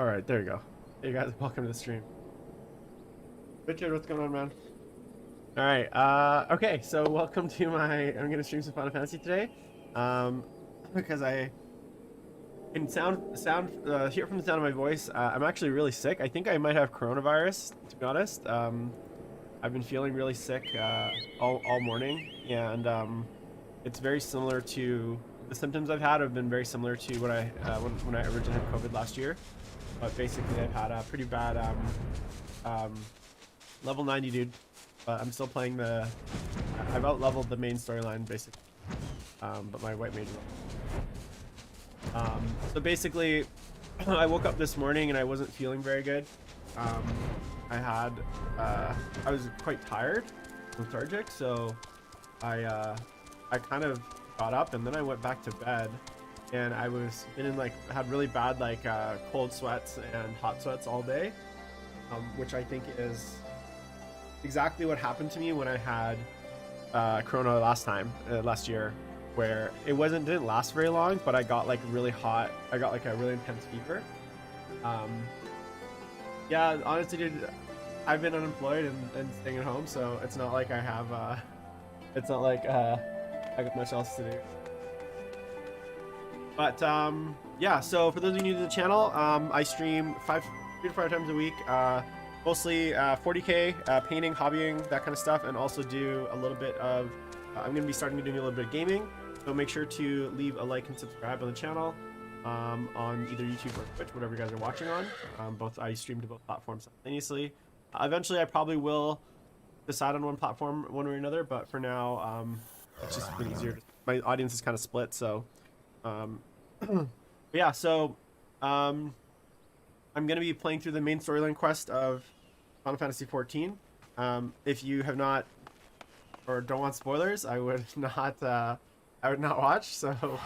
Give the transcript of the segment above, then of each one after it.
All right, there you go. Hey guys, welcome to the stream. Richard, what's going on, man? All right. Okay, so welcome to I'm gonna stream some Final Fantasy today. Because I can hear from the sound of my voice. I'm actually really sick. I think I might have coronavirus, to be honest. I've been feeling really sick all morning, and it's very similar to the symptoms I've had. Have been very similar to what I when I originally had COVID last year. But basically, I've had a pretty bad level 90 dude. But I'm still playing I've out-leveled the main storyline basically. But my white mage. So basically, I woke up this morning and I wasn't feeling very good. I was quite tired, lethargic, so I kind of got up and then I went back to bed. And I was had really bad cold sweats and hot sweats all day, which I think is exactly what happened to me when I had Corona last year, where it didn't last very long, but I got really hot. I got a really intense fever. Yeah, honestly, dude, I've been unemployed and staying at home, so it's not like I have I got much else to do. But yeah, so for those of you new to the channel, I stream 3 to 5 times a week, mostly 40k, painting, hobbying, that kind of stuff, and also do a little bit of, I'm going to be starting to do a little bit of gaming, so make sure to leave a like and subscribe on the channel, on either YouTube or Twitch, whatever you guys are watching on. I stream to both platforms simultaneously. Eventually, I probably will decide on one platform one way or another, but for now, it's just been easier. My audience is kind of split, so yeah, so I'm gonna be playing through the main storyline quest of Final Fantasy XIV. If you have not or don't want spoilers, I would not watch. So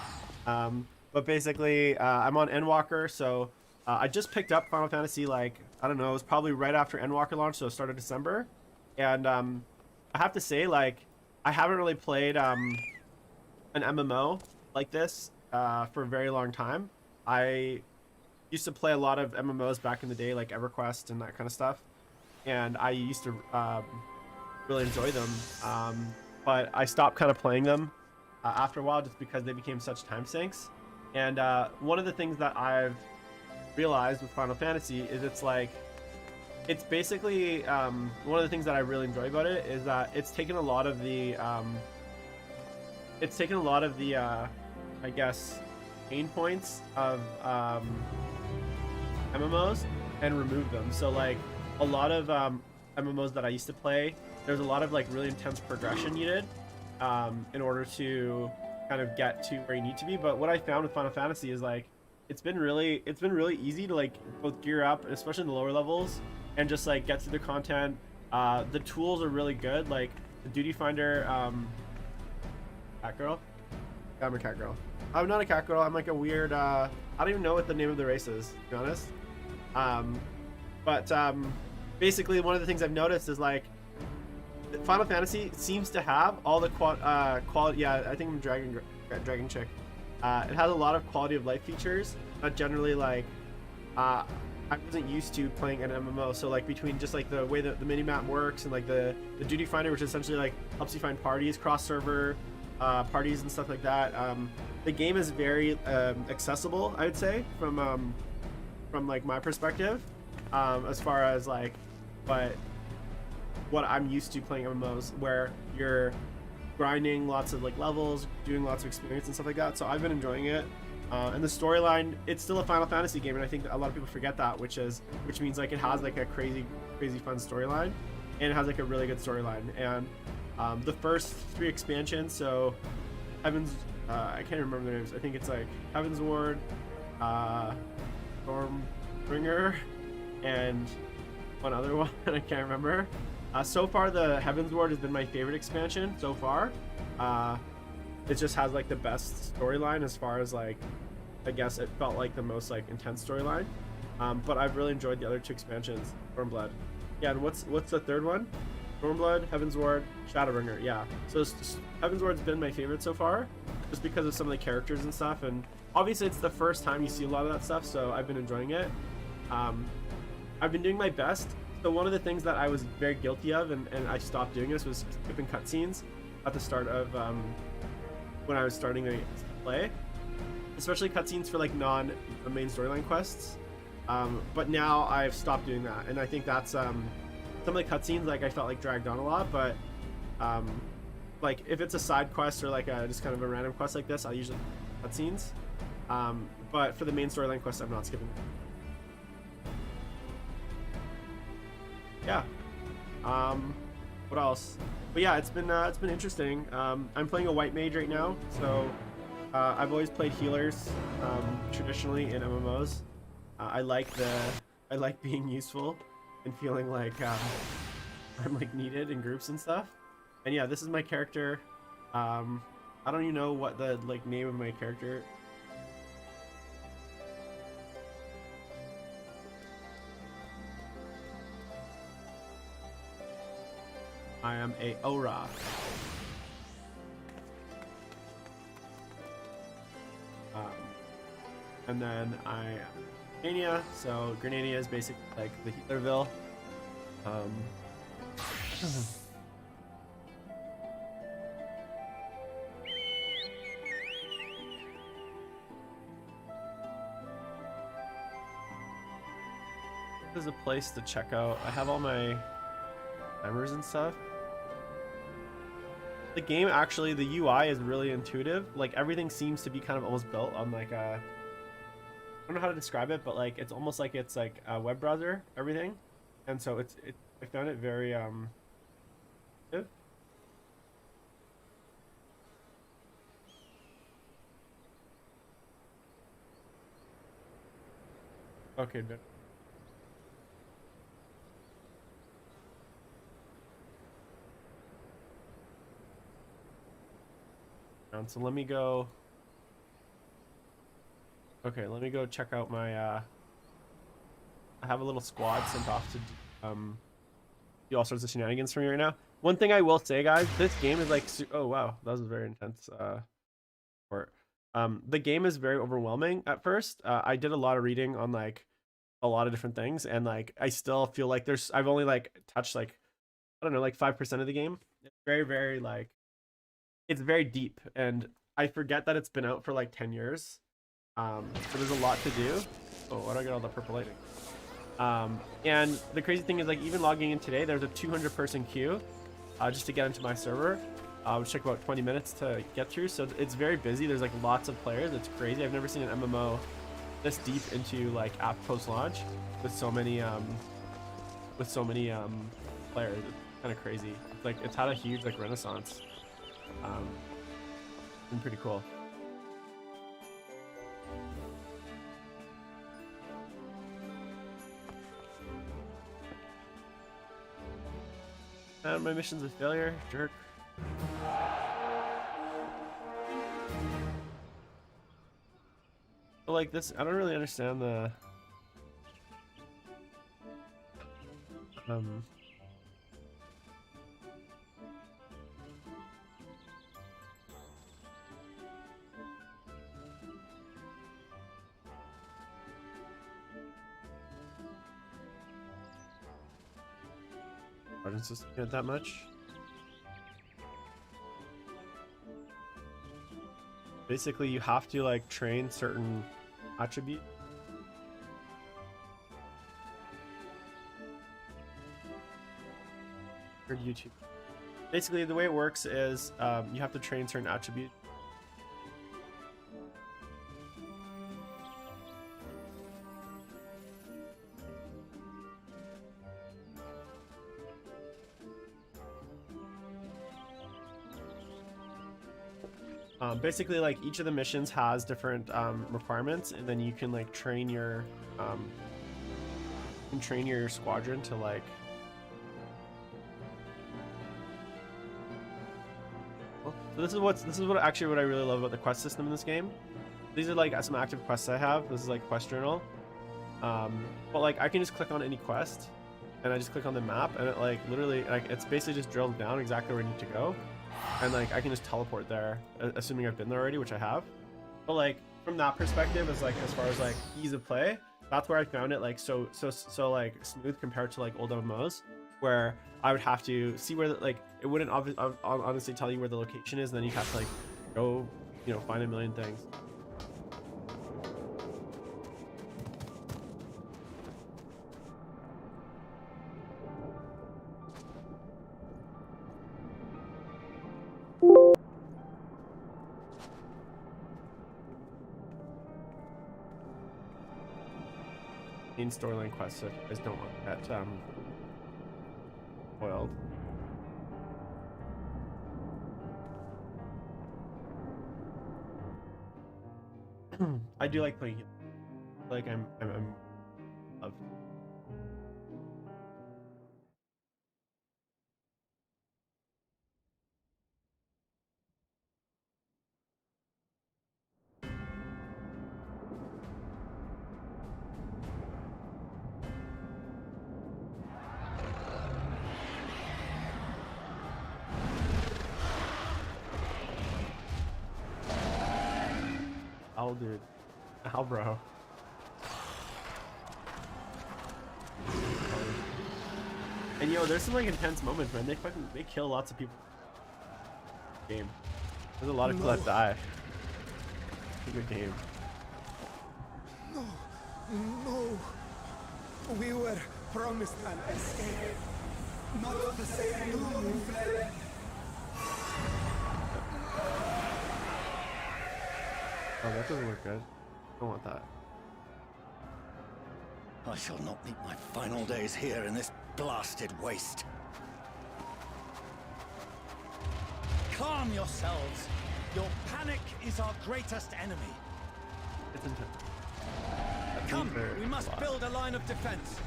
but basically, I'm on Endwalker, so I just picked up Final Fantasy, I don't know, it was probably right after Endwalker launched, so start of December. And I have to say, I haven't really played an MMO like this for a very long time. I used to play a lot of MMOs back in the day, like EverQuest and that kind of stuff, and I used to really enjoy them, but I stopped kind of playing them after a while just because they became such time sinks. And one of the things that I've realized with Final Fantasy is it's basically one of the things that I really enjoy about it is that it's taken a lot of the I guess pain points of MMOs and removed them. So a lot of MMOs that I used to play, there's a lot of really intense progression needed in order to kind of get to where you need to be. But what I found with Final Fantasy is it's been really easy to both gear up, especially in the lower levels, and just get through the content. The tools are really good, the duty finder. Cat girl? Yeah, I'm a cat girl. I'm not a cat girl. I'm a weird I don't even know what the name of the race is, to be honest. Basically one of the things I've noticed is Final Fantasy seems to have all the quality. Yeah, I think I'm dragon chick. It has a lot of quality of life features, but generally I wasn't used to playing an MMO, so between just the way that the mini map works and the duty finder, which essentially helps you find parties, cross server parties and stuff like that. The game is very accessible, I would say, from my perspective, as far as what I'm used to playing MMOs, where you're grinding lots of levels, doing lots of experience and stuff like that. So I've been enjoying it. And the storyline, it's still a Final Fantasy game, and I think a lot of people forget that, which means it has a crazy fun storyline, and it has a really good storyline. And the first 3 expansions, so Heaven's I can't remember their names. I think it's Heaven's Ward, Stormbringer, and one other one I can't remember. So far, the Heaven's Ward has been my favorite expansion so far. It just has the best storyline as far as I guess it felt the most intense storyline. But I've really enjoyed the other 2 expansions. Stormblood. Yeah, and what's the third one? Stormblood, Heaven's Ward, Shadowbringer. Yeah. So Heaven's Ward's been my favorite so far, just because of some of the characters and stuff. And obviously, it's the first time you see a lot of that stuff, so I've been enjoying it. I've been doing my best. So one of the things that I was very guilty of, and I stopped doing this, was skipping cutscenes at the start of when I was starting to play, especially cutscenes for like non-main storyline quests. But now I've stopped doing that, and I think that's some of the cutscenes like I felt like dragged on a lot. But like if it's a side quest or like just kind of a random quest like this, I'll usually cutscenes. But for the main storyline quest, I'm not skipping. Yeah. What else? But yeah, it's been interesting. I'm playing a white mage right now, so I've always played healers traditionally in MMOs. I like being useful and feeling like I'm like needed in groups and stuff. And yeah, this is my character. I don't even know what the like name of my character. I am a Aura. And then I am Grenania, so Grenania is basically like the Healerville. There's a place to check out. I have all my timers and stuff. The game actually, the UI is really intuitive. Like everything seems to be kind of almost built on like a, I don't know how to describe it, but like it's almost like it's like a web browser, everything. And so I found it very good. Okay, good. So let me go. Okay, let me go check out my I have a little squad sent off to do all sorts of shenanigans for me right now. One thing I will say, guys, this game is like oh wow, that was a very intense part. The game is very overwhelming at first. I did a lot of reading on like a lot of different things, and like I still feel like I've only like touched like, I don't know, like 5% of the game. It's very like, it's very deep, and I forget that it's been out for like 10 years. So there's a lot to do. Oh, why do I get all the purple lighting? And the crazy thing is, like, even logging in today, there's a 200-person queue just to get into my server, which took about 20 minutes to get through. So it's very busy. There's like lots of players. It's crazy. I've never seen an MMO this deep into like app post launch with so many players. It's kind of crazy. It's like it's had a huge like renaissance. It's been pretty cool. And my mission's a failure, jerk. But like this, I don't really understand the Sergeant system get that much. Basically, you have to like train certain attributes. Or YouTube. Basically, the way it works is you have to train certain attributes. Basically, like each of the missions has different requirements, and then you can like train your squadron to like so this is what actually what I really love about the quest system in this game. These are like some active quests I have. This is like quest journal, but like I can just click on any quest, and I just click on the map, and it like literally like it's basically just drilled down exactly where I need to go. And like I can just teleport there, assuming I've been there already, which I have. But like from that perspective, as like as far as like ease of play, that's where I found it like so like smooth compared to like old MMOs, where I would have to see where like it wouldn't honestly tell you where the location is, and then you have to like go, you know, find a million things. Main storyline quests if you guys don't want that spoiled. I do like playing it. Like I'm loved. Oh, dude. How, bro? And yo, there's some like intense moments, man. They kill lots of people. Game. There's a lot of people that die. It's a good game. No, no. We were promised an escape. Not the same. No, we fled. Oh, that doesn't look good. I don't want that. I shall not meet my final days here in this blasted waste. Calm yourselves. Your panic is our greatest enemy. It's intense. Come, we must build a line of defense.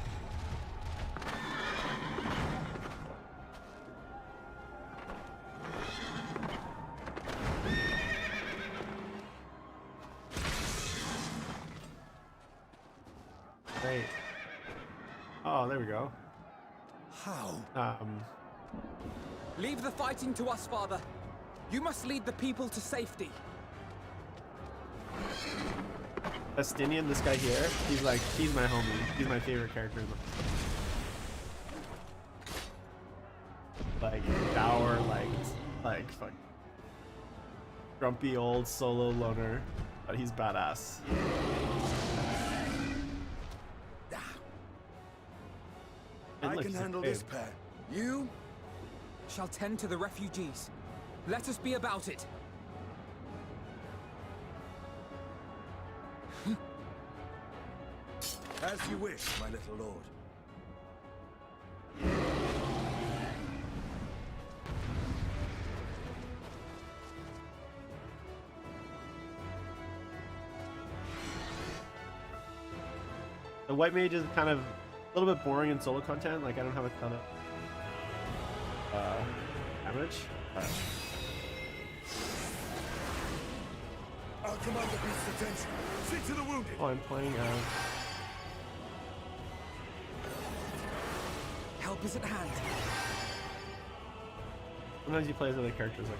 Great. Oh, there we go. How? Leave the fighting to us, Father. You must lead the people to safety. Estinian, this guy here, he's my homie. He's my favorite character in the like dour, like fuck grumpy old solo loner, but he's badass. I can handle this, pair. You shall tend to the refugees. Let us be about it. As you wish, my little lord. The white mage is kind of a little bit boring in solo content. Like I don't have a ton of damage. I'll command the beast's attention. See to the wounded. Oh, I'm playing. Help is at hand. Sometimes he plays other characters like.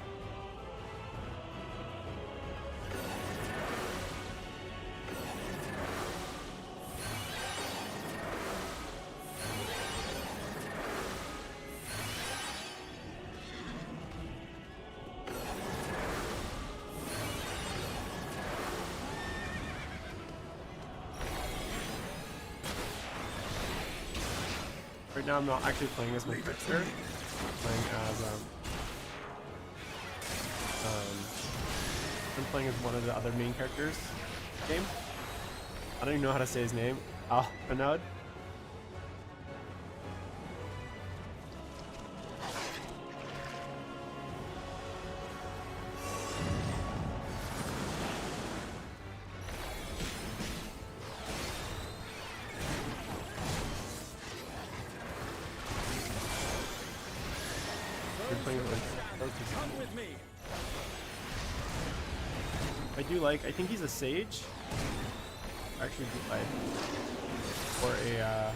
Right now, I'm not actually playing as my character. I'm playing as I'm playing as one of the other main characters. In the game. I don't even know how to say his name. Alphanod. Come with me. I think he's a sage. Actually, or a,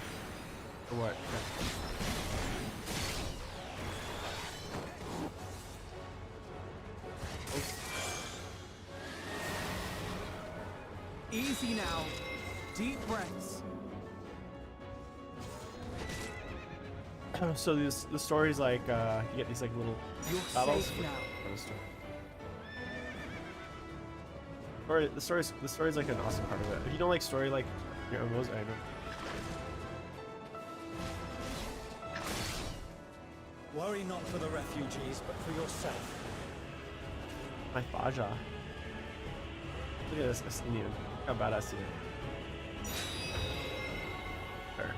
or what? Easy now. Deep breaths. So the story's like you get these like little You're battles. safe now. The story's like an awesome part of it. If you don't like story like your MMOs, I know. Worry not for the refugees, but for yourself. My Faja. Look at this Estinian. Look how badass he is. There.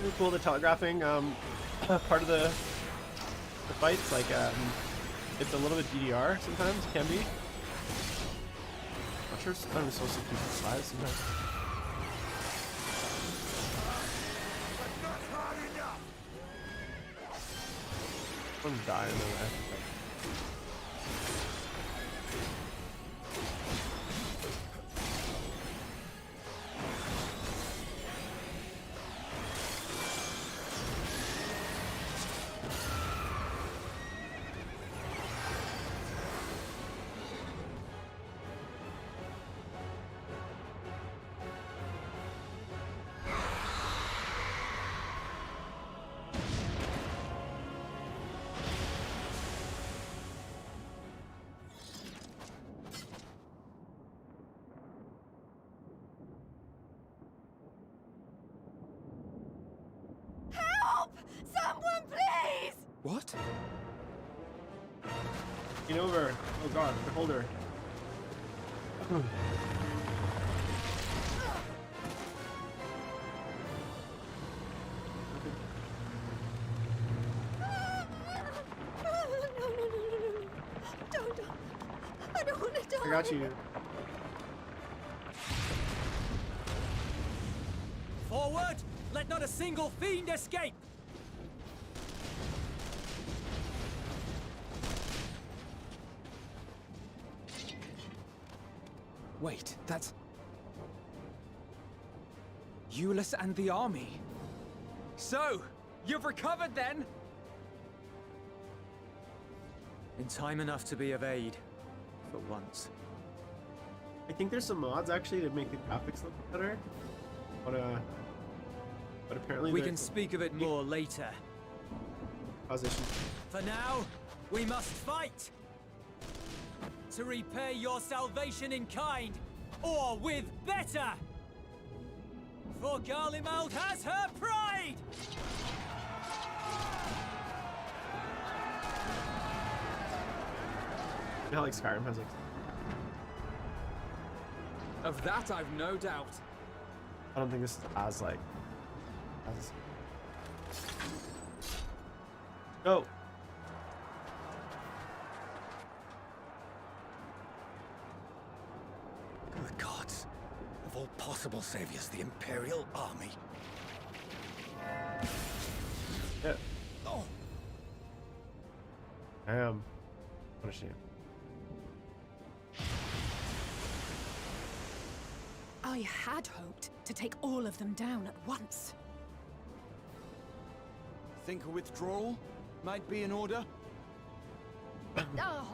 Really cool the telegraphing part of the fights. Like it's a little bit DDR sometimes. It can be. Not sure I'm supposed to keep it live sometimes. I'm dying though. Someone, please! What? Get over. Oh god, the holder. No. Don't. I don't want to die. I got you. Forward! Let not a single fiend escape! Wait, that's... Euless and the army. So, you've recovered then? In time enough to be of aid. For once. I think there's some mods actually to make the graphics look better. But apparently We can speak of it more later. Position. For now, we must fight! To repay your salvation in kind, or with better! For Garlemald has her pride! You know how like Skyrim has like Of that I've no doubt. I don't think this is as like as go. Good gods. Of all possible saviors, the Imperial Army. Yeah. Oh, I am. What a shame. I had hoped to take all of them down at once. think a withdrawal might be in order? Oh,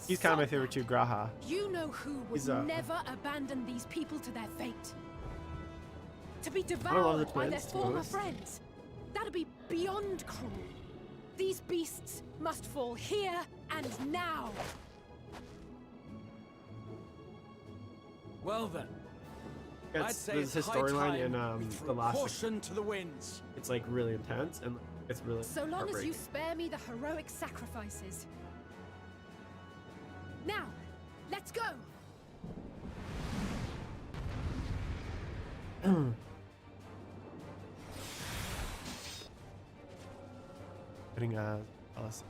He's kind of my sod favorite that. too, Graha. You know who would He's, never abandon these people to their fate. To be love the devoured by their twins, to be former honest. friends. That'd be beyond cruel. These beasts must fall here and now. Well then, I'd It's say there's it's his high storyline in time we the threw last. caution to the winds. It's like really intense and it's really. So long as you heartbreaking. spare me the heroic sacrifices. Now, let's go. Putting Alice.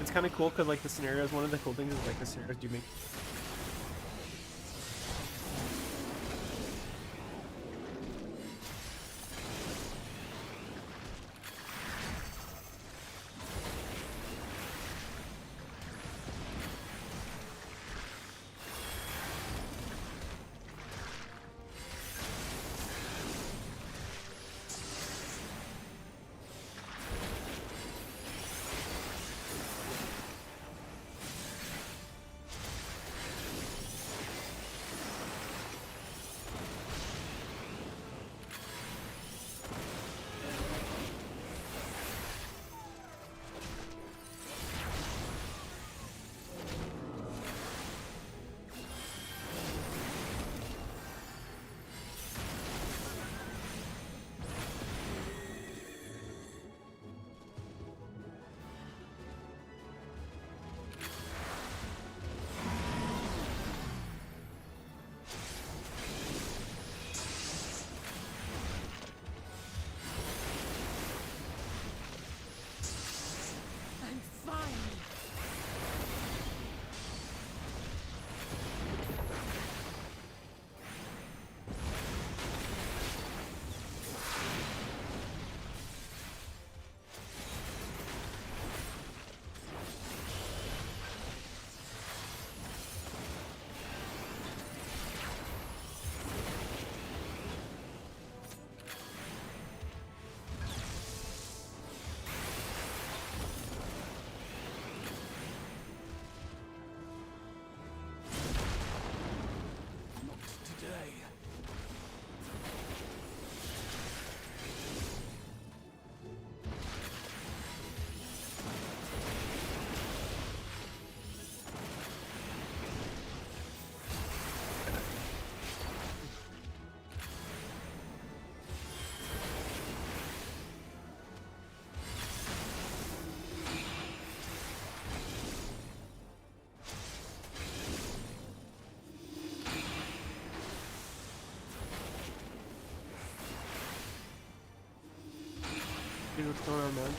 It's kind of cool because like the scenarios. One of the cool things is like the scenarios do make. I'm fine. Not today. Dude, what's going on, man?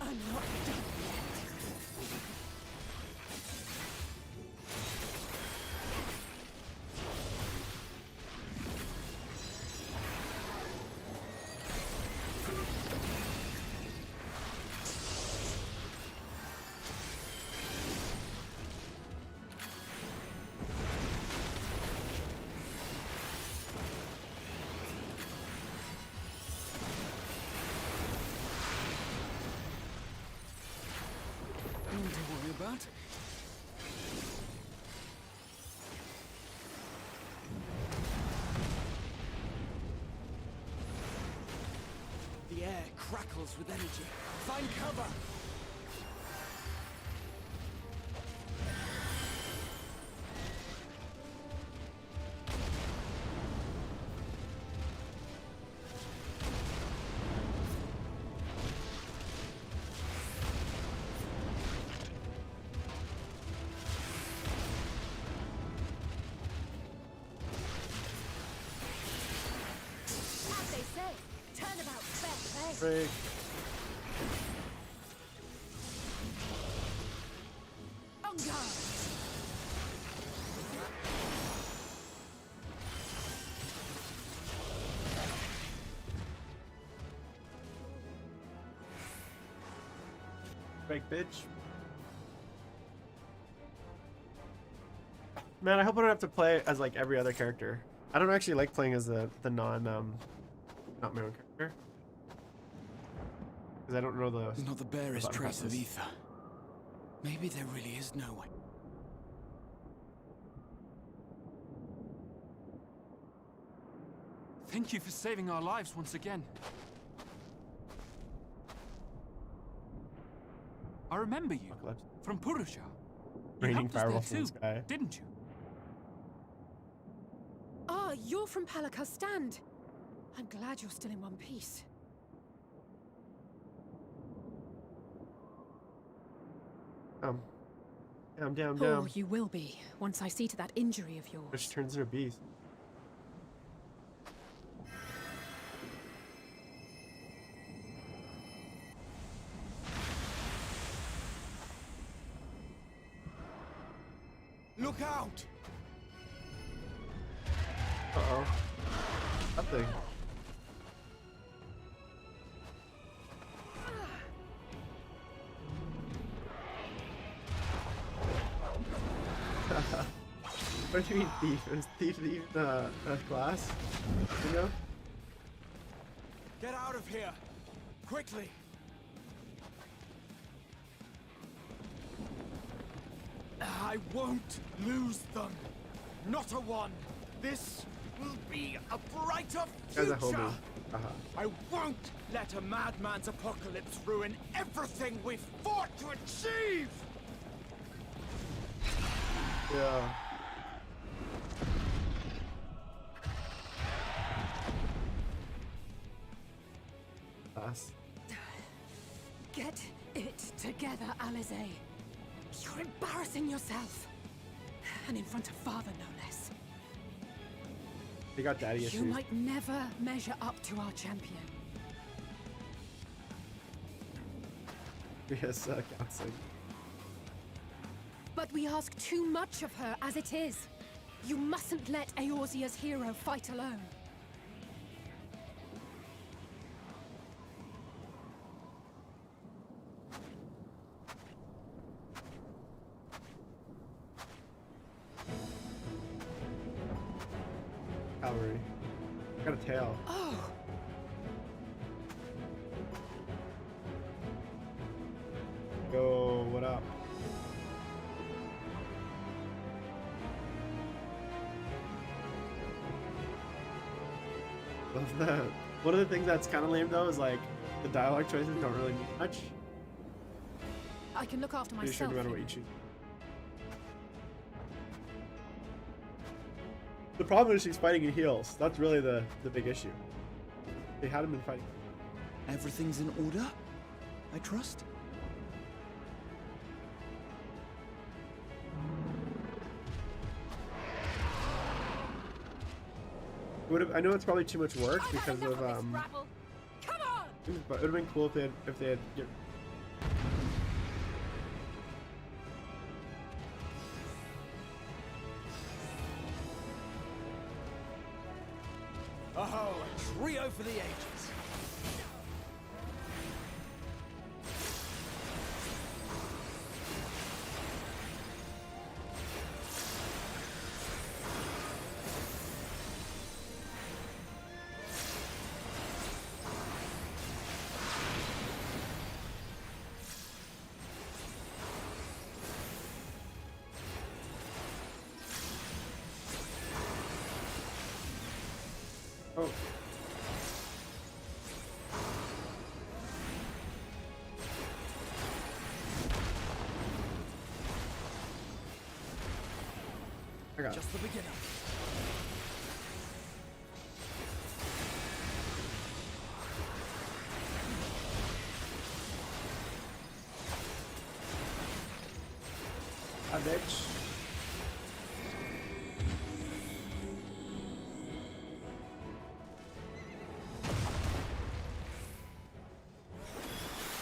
I'm not done yet. crackles with energy. Find cover! As they say, turnabout fair play. Break. On guard. Break, bitch. Man, I hope I don't have to play as like every other character. I don't actually like playing as the non not my own character, because I don't know the. Not the barest button trace of presses. ether. Maybe there really is no way. Thank you for saving our lives once again. I remember you Apocalypse. from Purusha. You Raining helped us fireballs there from the too, sky. didn't you? Ah, you're from Palaka's stand. I'm glad you're still in one piece. Down. Oh, you will be, once I see to that injury of yours. Which turns into a beast. Look out! Uh-oh. That thing. What do you mean thief? Is thief even a class? You know? Get out of here! Quickly! I won't lose them! Not a one! This will be a brighter As future! a homie. I won't let a madman's apocalypse ruin everything we've fought to achieve! Yeah. Class. Get it together, Alize. You're embarrassing yourself. And in front of father, no less. They got daddy issues. You might never measure up to our champion. Yes, counseling. But we ask too much of her as it is. You mustn't let Eorzea's hero fight alone. Cavalry. Got a tail. Oh, Yo, what up? Love that. One of the things that's kind of lame though is like the dialogue choices don't really mean much. I can look after Pretty sure myself. no matter what you choose. The problem is she's fighting in heels. That's really the big issue. They had him in fighting. Everything's in order? I trust? I know it's probably too much work I've had because enough of this rabble. Come on! but it would have been cool if they had Oh, a trio for the ages! Oh. I got it. Just the beginning. Hi, bitch.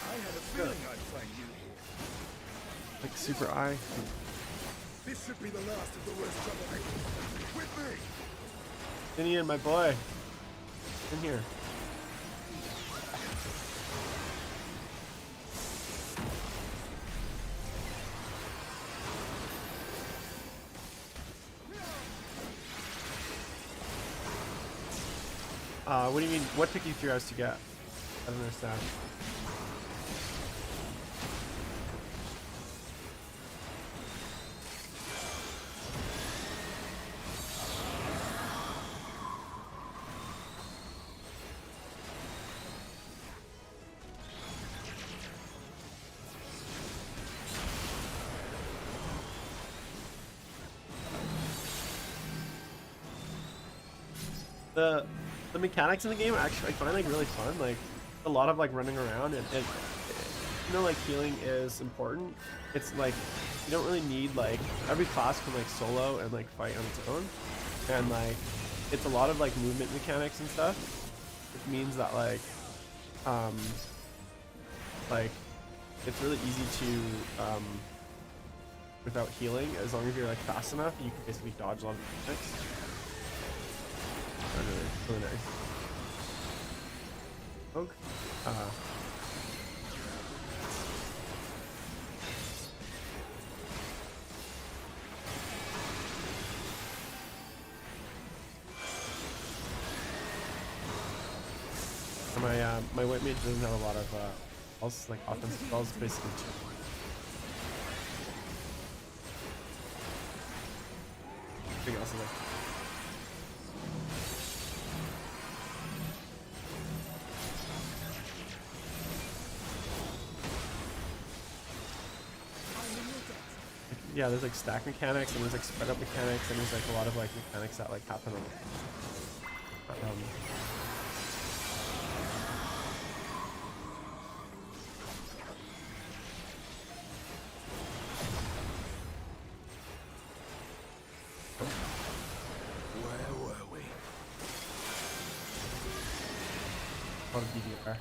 I had a feeling I'd find you here. Like super eye. This should be the last of the worst troublemakers. With me! Finian, my boy. In here. What do you mean? What took you 3 hours to get? I don't understand. The mechanics in the game actually I find like really fun. Like a lot of like running around and you know, like healing is important. It's like you don't really need like every class can like solo and like fight on its own, and like it's a lot of like movement mechanics and stuff, which means that like it's really easy to without healing, as long as you're like fast enough, you can basically dodge a lot of mechanics. Really nice. Okay. My white mage doesn't have a lot of spells, like offensive spells, basically two. Anything else in there? Yeah, there's like stack mechanics and there's like spread up mechanics and there's like a lot of like mechanics that like happen on Where were we? a lot of DDR.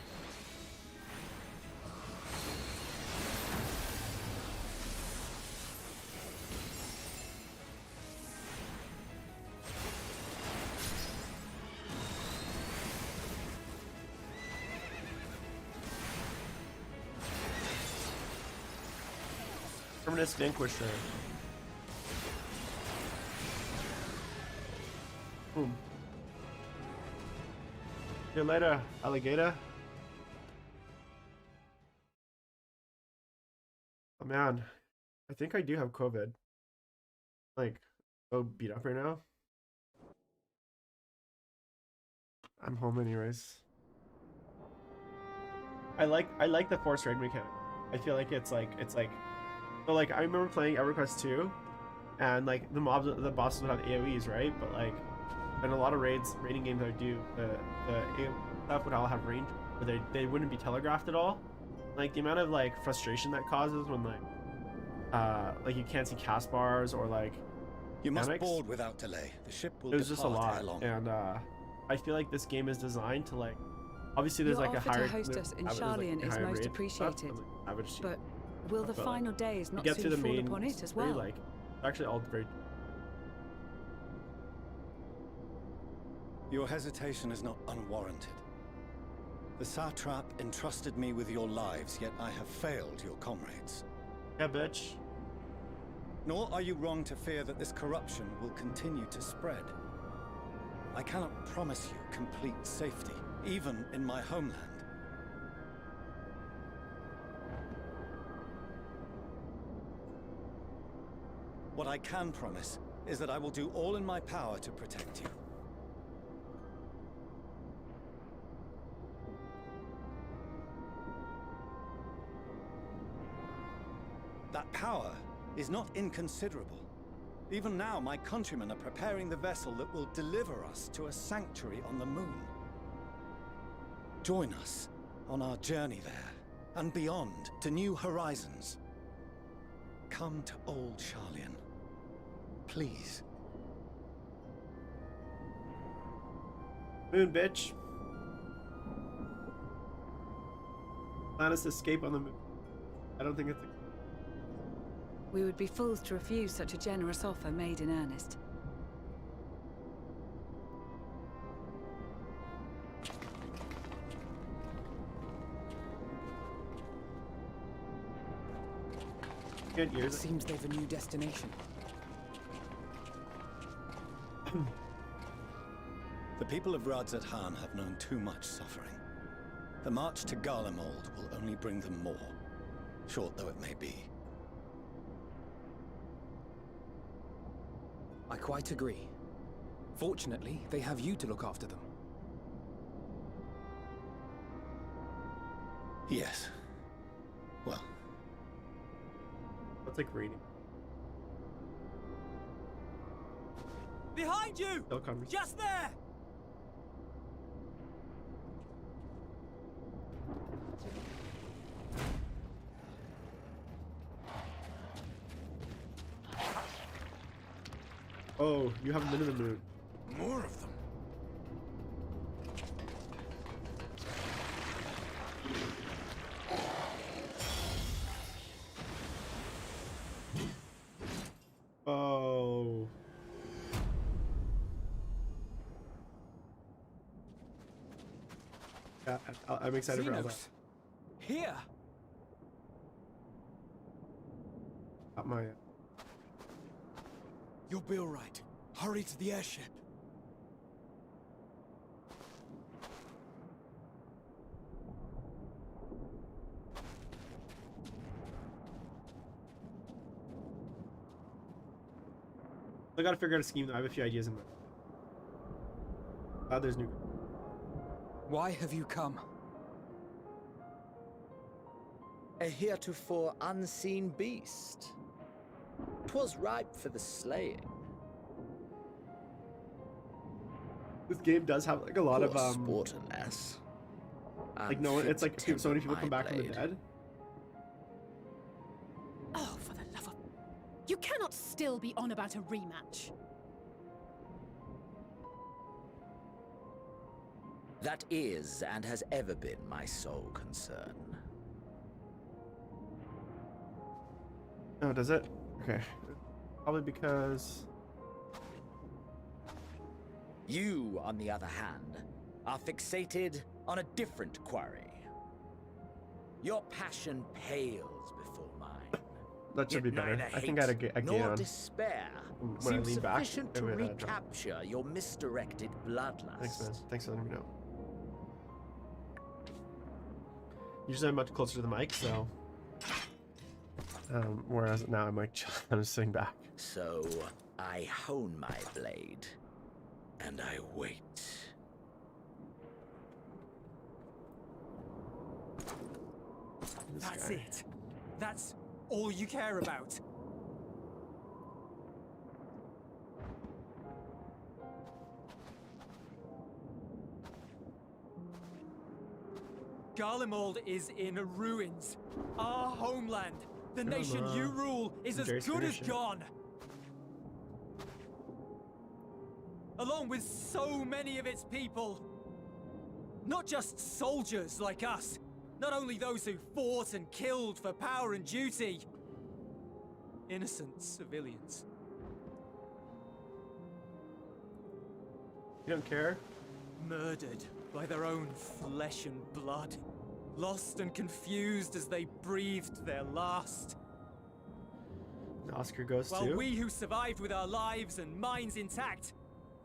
Permanent Vanquisher. Boom. See you later, alligator. Oh man, I think I do have COVID. Like, so beat up right now. I'm home anyways. I like the force raid mechanic. I feel like it's like so like I remember playing EverQuest 2 and like the bosses would have AoEs, right? But like in a lot of raiding games I do, the AoE stuff would all have range, but they wouldn't be telegraphed at all. Like the amount of like frustration that causes when like you can't see cast bars or like You must mechanics. board without delay. The ship will It was just a depart ere lot, long. and I feel like this game is designed to like obviously there's Your like a offer higher to host us in there's, like, Charlian a is higher most rate appreciated, stuff, like, average but will the but, final like, days you not get through soon the fall main upon it as story, well? like actually all very Your hesitation is not unwarranted. The satrap entrusted me with your lives, yet I have failed your comrades. yeah bitch. Nor are you wrong to fear that this corruption will continue to spread. I cannot promise you complete safety, even in my homeland. What I can promise is that I will do all in my power to protect you. That power is not inconsiderable. Even now, my countrymen are preparing the vessel that will deliver us to a sanctuary on the moon. Join us on our journey there, and beyond, to new horizons. Come to Old Sharlayan. Please. Moon, bitch. Plan us to escape on the moon. I don't think it's We would be fools to refuse such a generous offer made in earnest. Can't hear It that. seems they've a new destination. The people of Radzat-Han have known too much suffering. The march to Garlemald will only bring them more, short though it may be. I quite agree. Fortunately, they have you to look after them. Yes. Well, That's like reading. Behind you! They'll come. Just there! Oh, you haven't been to the moon. More of them. Oh. Yeah, I'm excited for all that. Xenos. Here! Got my. You'll be all right. Hurry to the airship. I gotta figure out a scheme though. I have a few ideas in mind. There's new. Why have you come? A heretofore unseen beast. 'Twas ripe for the slaying. This game does have like a lot of Poor sport, alas. like no one. It's like Unfit to so many people temper come my back from the blade. dead. Oh, for the love of... You cannot still be on about a rematch. That is and has ever been my sole concern. Oh, does it? Okay. Probably because. You, on the other hand, are fixated on a different quarry. Your passion pales before mine. That should be Yet better. neither I think I had a hate gain nor on. despair when I seems lean back, sufficient to it would, drop. recapture your misdirected bloodlust. Thanks, man. Thanks for letting me know. Usually I'm much closer to the mic, so. Whereas now I'm like, I'm just sitting back. So I hone my blade, and I wait. This That's guy. it. That's all you care about. Garlemald is in ruins. Our homeland, the nation you rule, is as Jerry's good as finished. gone. Along with so many of its people. Not just soldiers like us. Not only those who fought and killed for power and duty. Innocent civilians. You don't care? Murdered by their own flesh and blood. Lost and confused as they breathed their last. The Oscar goes While to. we who survived with our lives and minds intact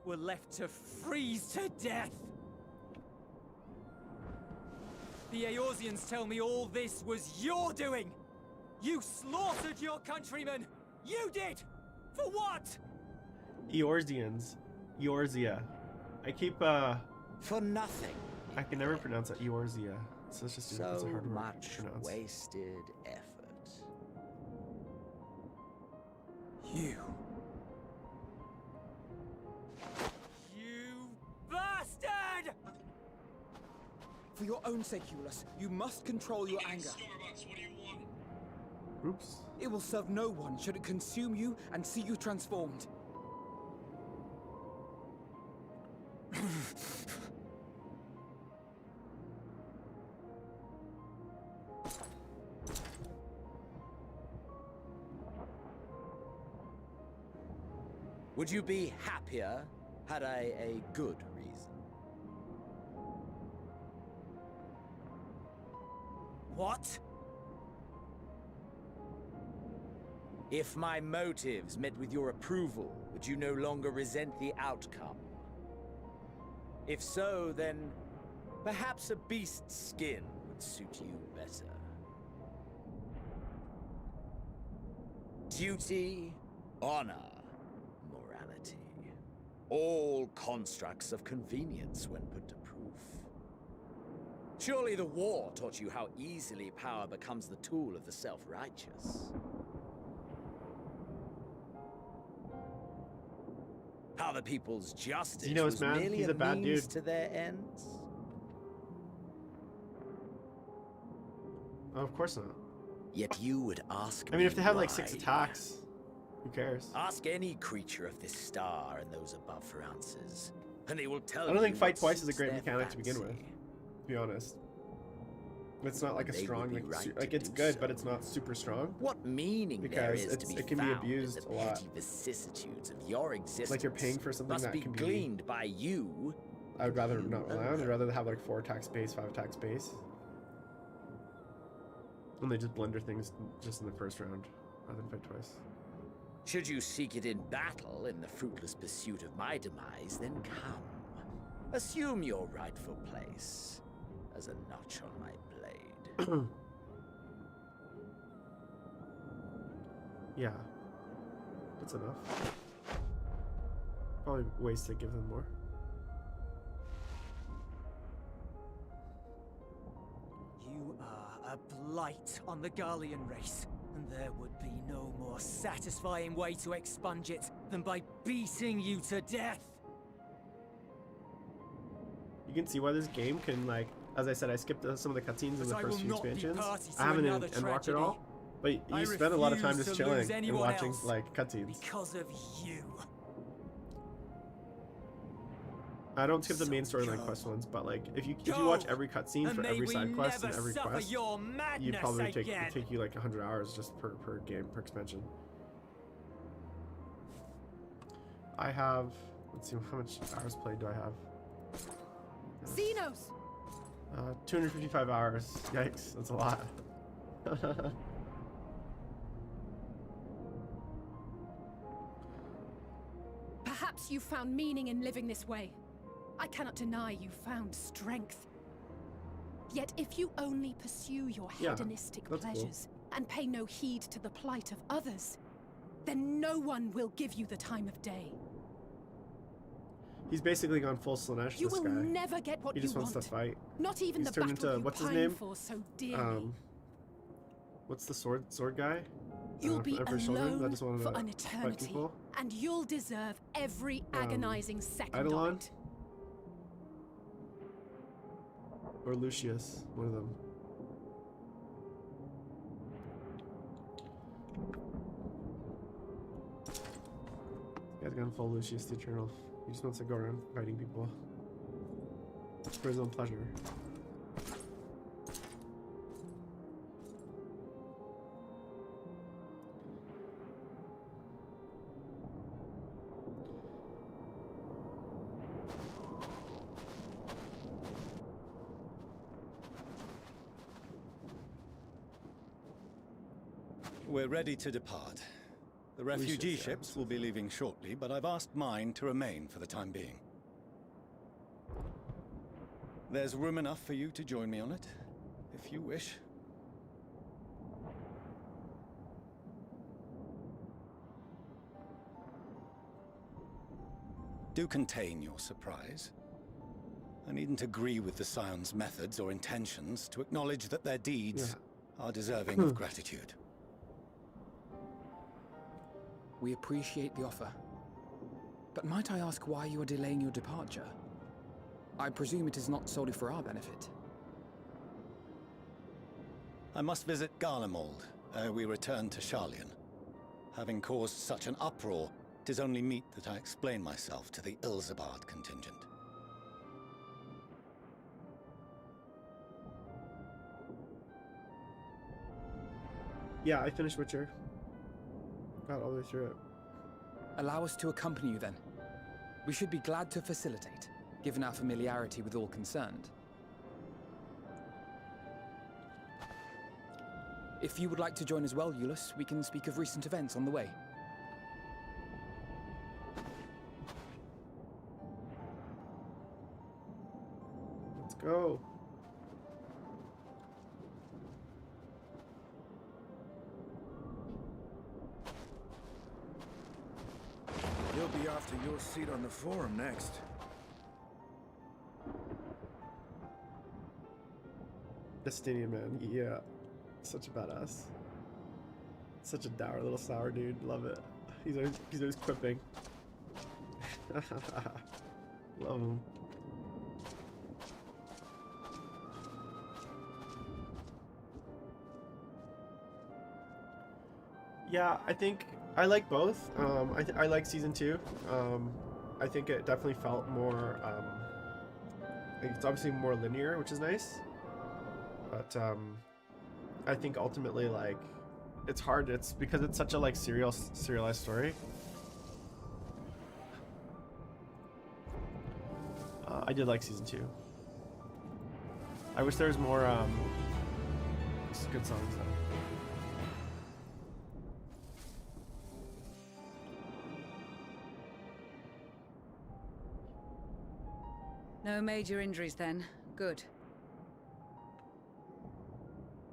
were left to freeze to death. The Eorzeans tell me all this was your doing. You slaughtered your countrymen. You did. For what? Eorzeans. Eorzea. I keep For nothing. I can never pronounce that Eorzea. So it's just it's a So hard word much to pronounce. wasted effort. You For your own sake, Eulus, you must control your anger. Oops. It will serve no one should it consume you and see you transformed. Would you be happier had I a good reason? What? If my motives met with your approval, would you no longer resent the outcome? If so, then perhaps a beast's skin would suit you better. Duty, honor, morality. All constructs of convenience when put to proof. Surely the war taught you how easily power becomes the tool of the self-righteous. How the people's justice He knows, was man. merely He's a bad means dude. to their ends. Oh, of course not. Yet you would ask I mean, if they have like why. 6 attacks, who cares? Ask any creature of this star and those above for answers, and they will tell you. I don't think fight what twice is a suits great their mechanic to begin with. fancy. To be honest, it's not like a They would strong, be like, right like to it's do good, so. but it's not super strong. What meaning there Because is to be it can be found abused in the a lot. petty vicissitudes of your existence Like you're paying for something must that be can be. gleaned by you. I would rather You not rely on. I'd alone. rather have like 4 attack space, 5 attack space, and they just blender things just in the first round rather than fight twice. Should you seek it in battle in the fruitless pursuit of my demise, then come. Assume your rightful place as a notch on my blade. Yeah, that's enough. Probably ways to give them more. You are a blight on the Garlean race, and there would be no more satisfying way to expunge it than by beating you to death. You can see why this game can, like, as I said, I skipped some of the cutscenes in But the I first will few not be expansions. party to I haven't another Endwalker at tragedy. all, but I you spend a lot of time refuse just to chilling lose and anyone watching else like cutscenes. because of you. I don't skip the main So storyline go. quest ones, but like if you watch Go, every cutscene and for may every we side quest and never every suffer quest, your you'd madness probably again. take you like 100 hours just per game, per expansion. I have, let's see, how much hours played do I have? Xenos! 255 hours. Yikes, that's a lot. Perhaps you found meaning in living this way. I cannot deny you found strength. Yet if you only pursue your Yeah, hedonistic that's cool. pleasures and pay no heed to the plight of others, then no one will give you the time of day. He's basically gone full Slanesh, You this will guy. never get what He you just wants want. to fight. Not even He's the turned battle into, you what's his pine name? for so dearly. What's the sword guy? You'll be Emperor's Children that alone just wanted for to an fight eternity, people? and you'll deserve every agonizing second Eidolon? of it. Or Lucius, one of them. This guy's gone full Lucius the Eternal. He just wants to go around fighting people for his own pleasure. We're ready to depart. The refugee Lucius, yeah. ships will be leaving shortly, but I've asked mine to remain for the time being. There's room enough for you to join me on it, if you wish. Do contain your surprise. I needn't agree with the Scion's methods or intentions to acknowledge that their deeds are deserving of gratitude. We appreciate the offer. But might I ask why you are delaying your departure? I presume it is not solely for our benefit. I must visit Garlemald ere we return to Sharlayan. Having caused such an uproar, 'tis only meet that I explain myself to the Ilzabard contingent. Yeah, I finished Witcher. Got all the way through it. Allow us to accompany you then. We should be glad to facilitate, given our familiarity with all concerned. If you would like to join as well, Eulus, we can speak of recent events on the way. Let's go. You'll be after your seat on the forum next. Destinian man, yeah. Such a badass. Such a dour little sour dude. Love it. He's always quipping. Love him. Yeah, I think I like both. I like season 2. I think it definitely felt more. Like it's obviously more linear, which is nice. But I think ultimately, like, it's hard. It's because it's such a like serialized story. I did like season 2. I wish there was more good songs though. No major injuries then. Good.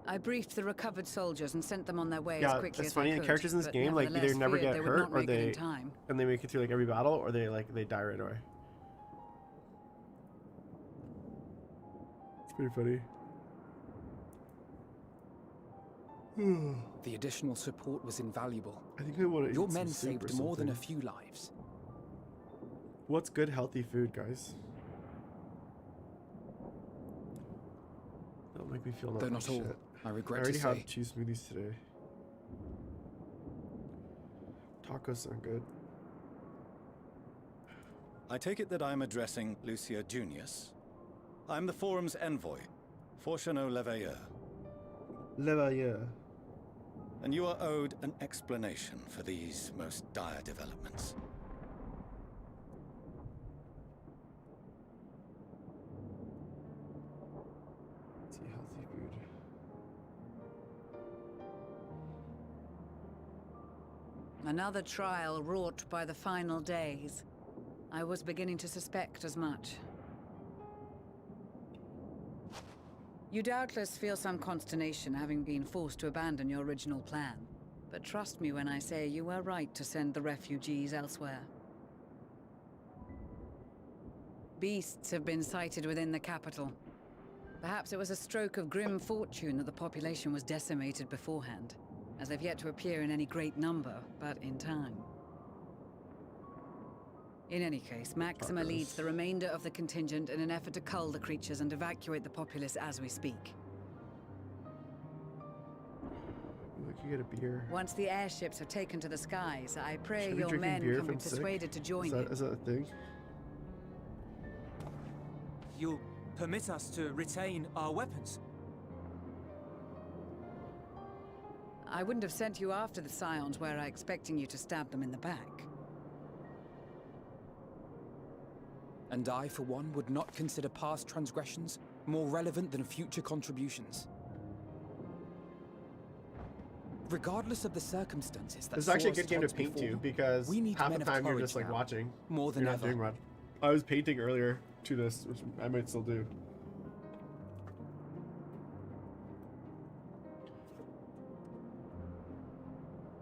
I briefed the recovered soldiers and sent them on their way as quickly as I could. Yeah, it's funny. The characters in this game like either never get hurt or they make it through like every battle, or they die right away. It's pretty funny. The additional support was invaluable. I think I want to. Your men saved more than a few lives. What's good, healthy food, guys? That'll make me feel not Though like not all, shit. I I regret already to say. had 2 smoothies today. Tacos sound good. I take it that I'm addressing Lucia Junius. I'm the forum's envoy, Fortuno Leveilleur. Leveilleur. And you are owed an explanation for these most dire developments. Let's see, healthy food. Another trial wrought by the final days. I was beginning to suspect as much. You doubtless feel some consternation having been forced to abandon your original plan. But trust me when I say you were right to send the refugees elsewhere. Beasts have been sighted within the capital. Perhaps it was a stroke of grim fortune that the population was decimated beforehand, as they've yet to appear in any great number, but in time. In any case, Maxima leads the remainder of the contingent in an effort to cull the creatures and evacuate the populace as we speak. We could get a beer. Once the airships have taken to the skies, I pray Should I be your drinking men beer can if be I'm sick? persuaded to join you. Is that a thing? You'll permit us to retain our weapons? I wouldn't have sent you after the Scions were I expecting you to stab them in the back. And I, for one, would not consider past transgressions more relevant than future contributions. Regardless of the circumstances that This is actually a saw us good game to odds paint before, to because we need half men the of time you're courage just like now, watching. more than You're not ever. doing much. I was painting earlier to this, which I might still do.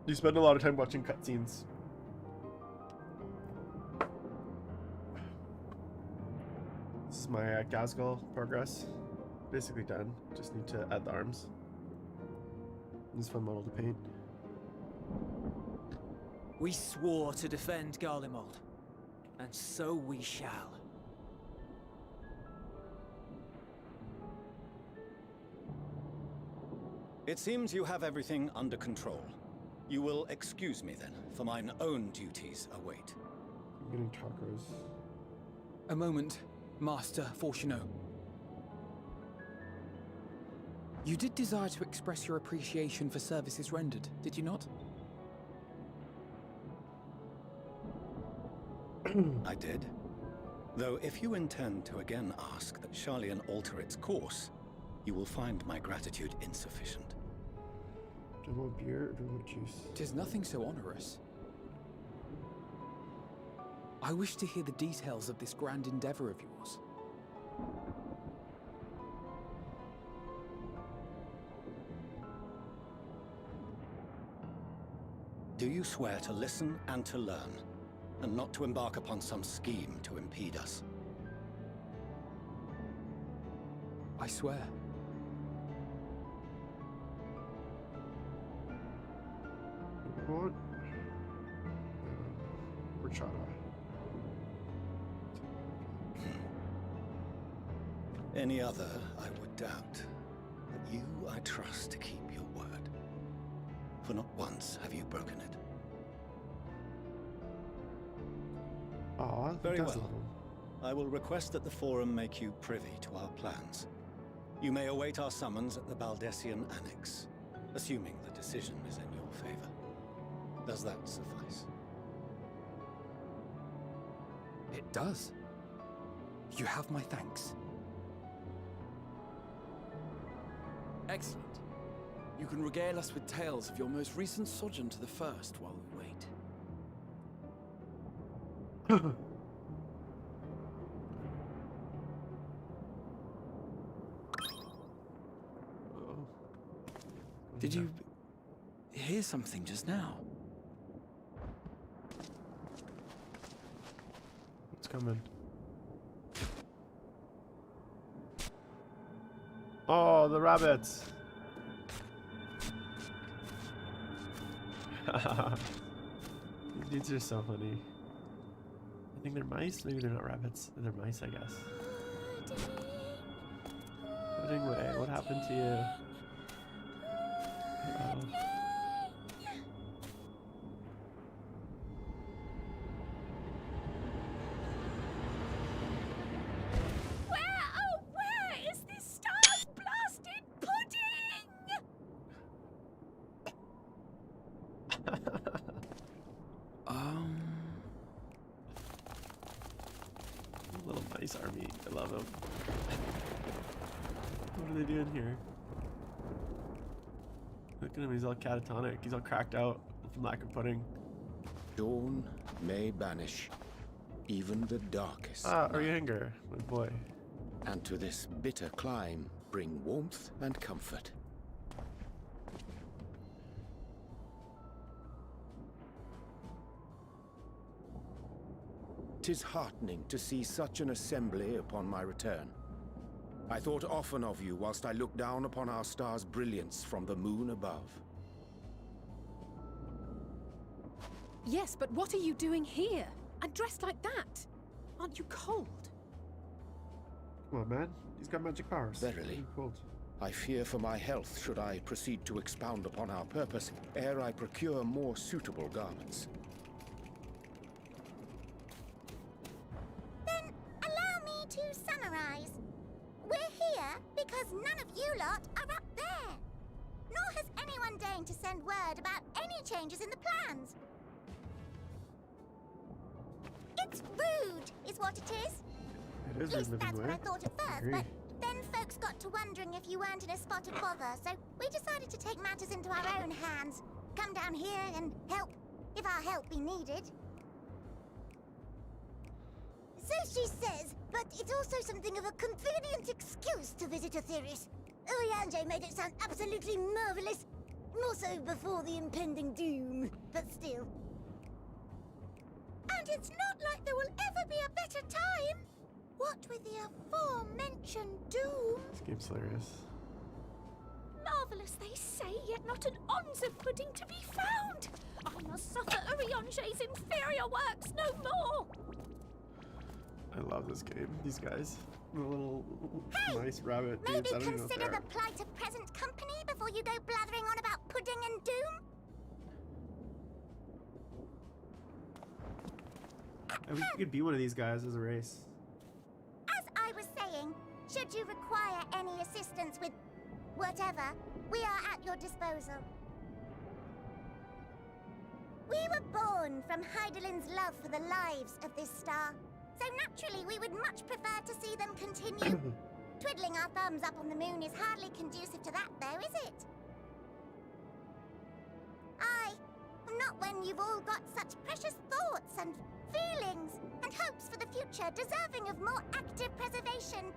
You spend a lot of time watching cutscenes. This is my Gazgul progress. Basically done. Just need to add the arms. This is a fun model to paint. We swore to defend Garlemald, and so we shall. It seems you have everything under control. You will excuse me then, for mine own duties await. I'm getting tacos. A moment, Master Fortuneau. You did desire to express your appreciation for services rendered, did you not? I did. Though if you intend to again ask that Charlian alter its course, you will find my gratitude insufficient. Double beer or double juice? 'Tis nothing so onerous. I wish to hear the details of this grand endeavor of yours. Do you swear to listen and to learn, and not to embark upon some scheme to impede us? I swear. What? Horchata. Any other, I would doubt. But you, I trust to keep your word. For not once have you broken it. Aw, Very that's well. little. I will request that the Forum make you privy to our plans. You may await our summons at the Baldessian Annex, assuming the decision is in your favor. Does that suffice? It does. You have my thanks. Excellent. You can regale us with tales of your most recent sojourn to the First while we wait. Did you hear something just now? What's coming? Oh, the rabbits! These dudes are so funny. I think they're mice. Maybe they're not rabbits. They're mice, I guess. Pudding Way, what happened to you? Where is this star's blasted pudding? Little mice army. I love them. What are they doing here? Look at him. He's all catatonic. He's all cracked out from lack of pudding. Dawn may banish even the darkest. Arianger, my boy. And to this bitter clime bring warmth and comfort. 'Tis heartening to see such an assembly upon my return. I thought often of you whilst I looked down upon our star's brilliance from the moon above. Yes, but what are you doing here? And dressed like that? Aren't you cold? Come on, man. He's got magic powers. Verily. Cold. I fear for my health should I proceed to expound upon our purpose ere I procure more suitable garments. Then allow me to summarize. We're here because none of you lot are up there. Nor has anyone deigned to send word about any changes in the plans. It's rude, is what it is. It is At least rude that's living what I way. thought at first, Agree. but then folks got to wondering if you weren't in a spot of bother, so we decided to take matters into our own hands. Come down here and help, if our help be needed. So she says, but it's also something of a convenient excuse to visit Aetheris. Oriange made it sound absolutely marvelous. More so before the impending doom, but still. And it's not like there will ever be a better time. What with the aforementioned doom? This game's hilarious. Marvelous, they say, yet not an ounce of pudding to be found. I must suffer Oriange's inferior works no more. I love this game. These guys. The little Hey, nice rabbit maybe dudes. I don't even know what consider they the plight of present company before before you go blathering on about pudding and doom? I wish you could be one of these guys as a race. As I was saying, should you require any assistance with whatever, we are at your disposal. We were born from Heidelin's love for the lives of this star, so naturally we would much prefer to see them continue. Twiddling our thumbs up on the moon is hardly conducive to that, though, is it? Aye, not when you've all got such precious thoughts and feelings and hopes for the future deserving of more active preservation.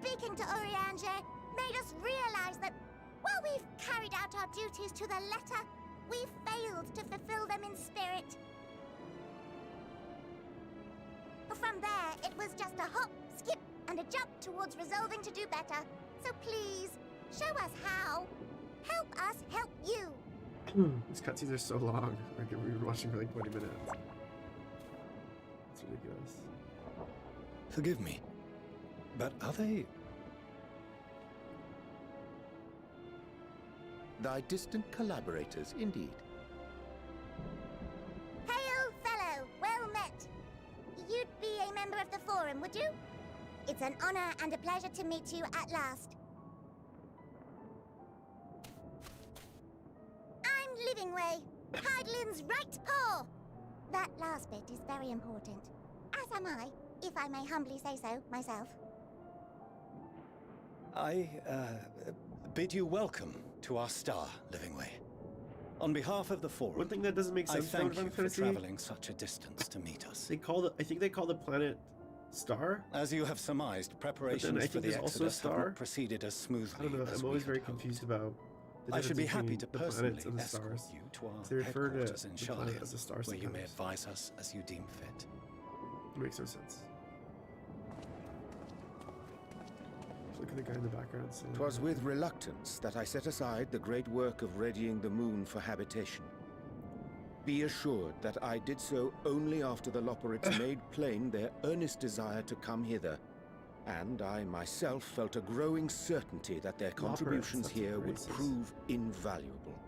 Speaking to Urianger made us realize that while we've carried out our duties to the letter, we've failed to fulfill them in spirit. From there, it was just a hop, skip, and a jump towards resolving to do better. So please, show us how. Help us help you. These cutscenes are so long. Like, we were watching for like 20 minutes. It's ridiculous. Forgive me, but are they... Thy distant collaborators, indeed. Hail, fellow, well met. You'd be a member of the Forum, would you? It's an honor and a pleasure to meet you at last. I'm Livingway, Heidelin's right paw. That last bit is very important, as am I, if I may humbly say so myself. I, bid you welcome to our star, Livingway. On behalf of the Forum, One thing that doesn't make I sense thank about you for Final Fantasy, traveling such a distance to meet us. they call it, I think they call the planet Star. As you have surmised, preparations I for think the there's also a Exodus have star. not proceeded as smoothly I don't know. as I'm we always had very hoped. confused about the I should be difference happy between to the personally planets and the escort stars. you to our They refer to headquarters in the planet Charlia, as a star where you may sometimes. advise us as you deem fit. It makes no sense. Look at the guy in the background. So 'Twas with reluctance that I set aside the great work of readying the moon for habitation. Be assured that I did so only after the Loperites made plain their earnest desire to come hither, and I myself felt a growing certainty that their contributions that's here would racist. prove invaluable.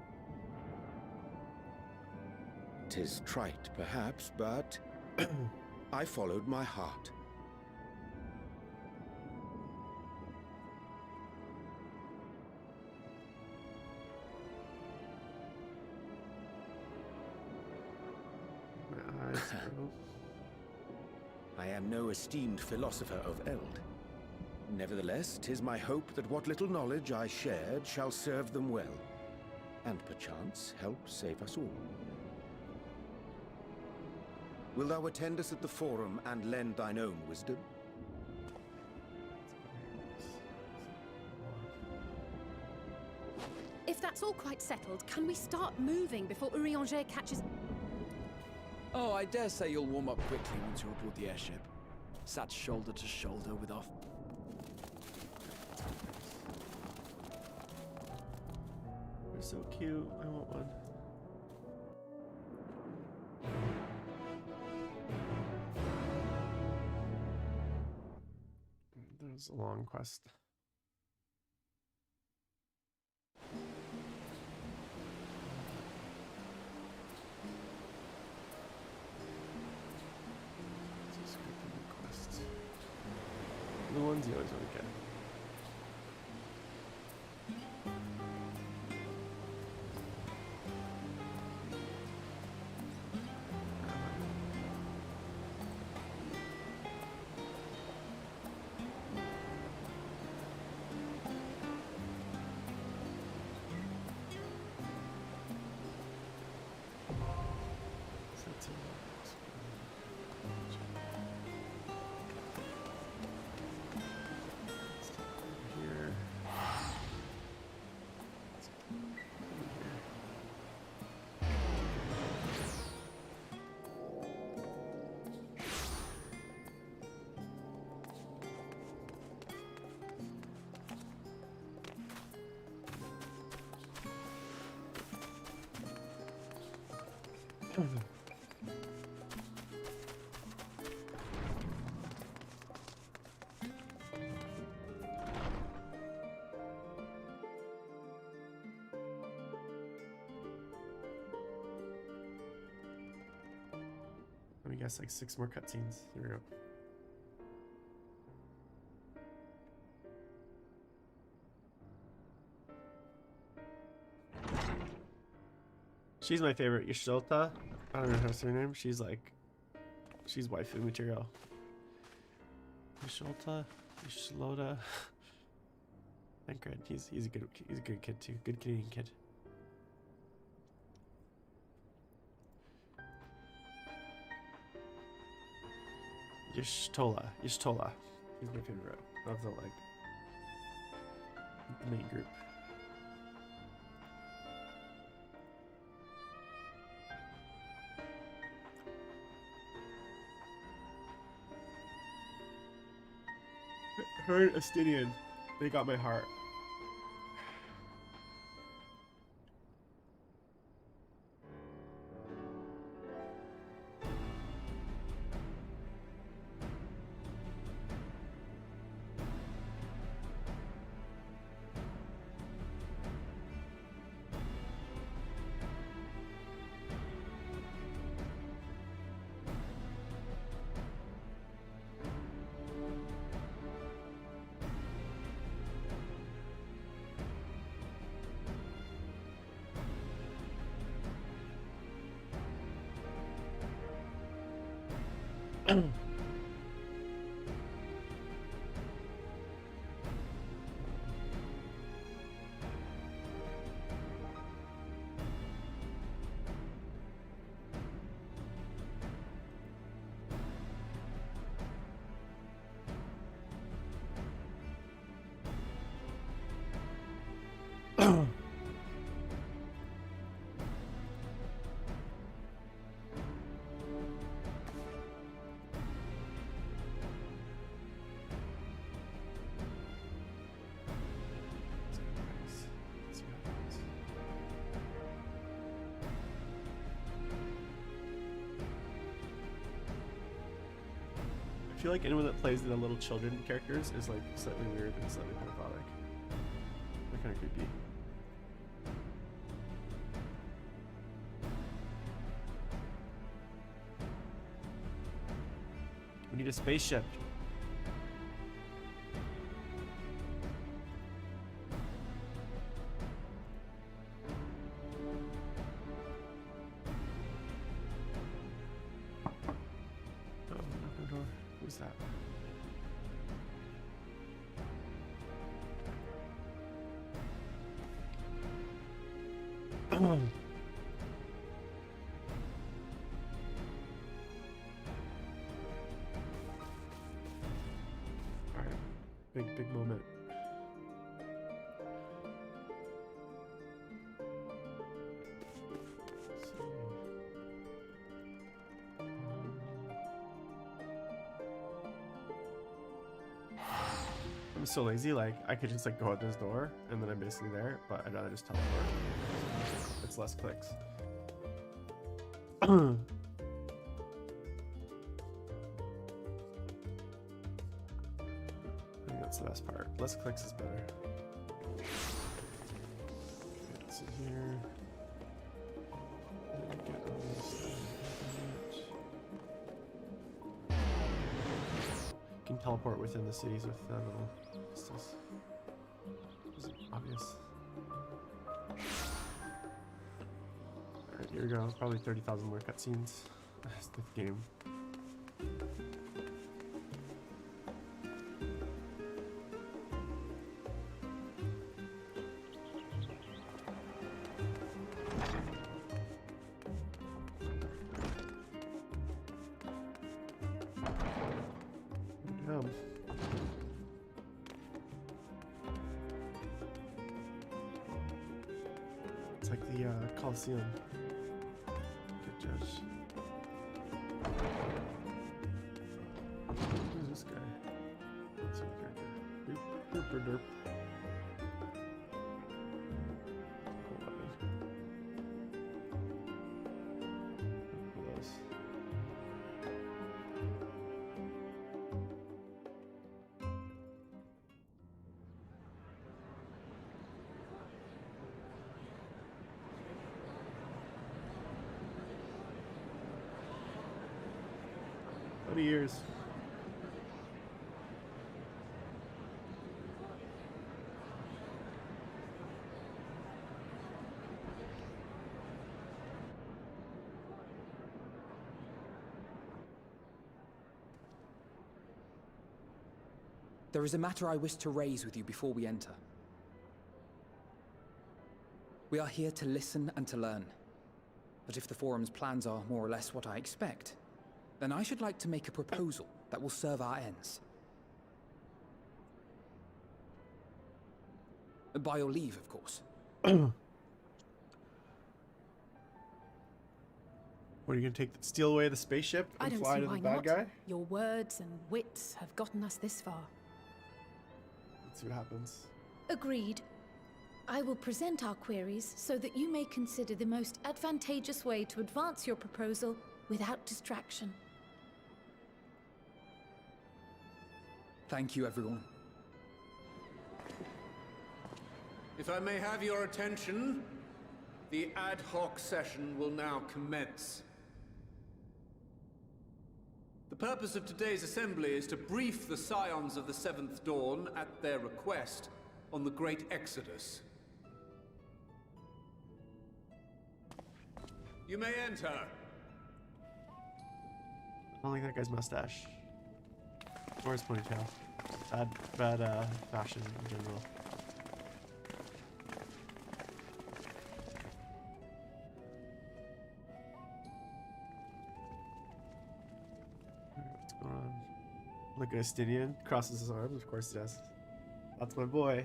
'Tis trite, perhaps, but I followed my heart. my eyes, bro. I am no esteemed philosopher of Eld. Nevertheless, 'tis my hope that what little knowledge I shared shall serve them well, and perchance help save us all. Will thou attend us at the Forum and lend thine own wisdom? If that's all quite settled, can we start moving before Urianger catches... Oh, I dare say you'll warm up quickly once you're aboard the airship. Sat shoulder to shoulder with our... They're so cute. I want one. There's a long quest. The ones you always want to get. guess like 6 more cutscenes. Here we go. She's my favorite, Yashilta. I don't know how to say her name. She's waifu material. Yashilta, Yashlota. Thank God, he's a good kid too. Good Canadian kid. Yashtola. He's my favorite of the main group. Her and Estinian, they got my heart. I feel like anyone that plays the little children characters is like slightly weird and slightly pedophilic. They're kind of creepy. We need a spaceship. Who's that? Alright, big moment. I'm so lazy, like I could just like go out this door and then I'm basically there, but I'd rather just teleport. It's less clicks. I think that's the best part. Less clicks is better. Get in here. Get all this stuff. Can teleport within the cities with that little pistols. Is it obvious? Alright, here we go. Probably 30,000 more cutscenes. That's the game. It's like the Coliseum. Good judge. Who's this guy? That's my character. Derp, derp, derp. Cool weapon. Who else? 20 years. There is a matter I wish to raise with you before we enter. We are here to listen and to learn. But if the Forum's plans are more or less what I expect, then I should like to make a proposal that will serve our ends. By your leave, of course. What, are you gonna steal away the spaceship I and don't fly see to the why bad not. guy? Your words and wits have gotten us this far. Let's see what happens. Agreed. I will present our queries so that you may consider the most advantageous way to advance your proposal without distraction. Thank you, everyone. If I may have your attention, the ad hoc session will now commence. The purpose of today's assembly is to brief the Scions of the Seventh Dawn at their request on the Great Exodus. You may enter. I don't like that guy's mustache. Or his ponytail. Bad fashion in general. What's going on? Look, Justinian crosses his arms. Of course he does. That's my boy.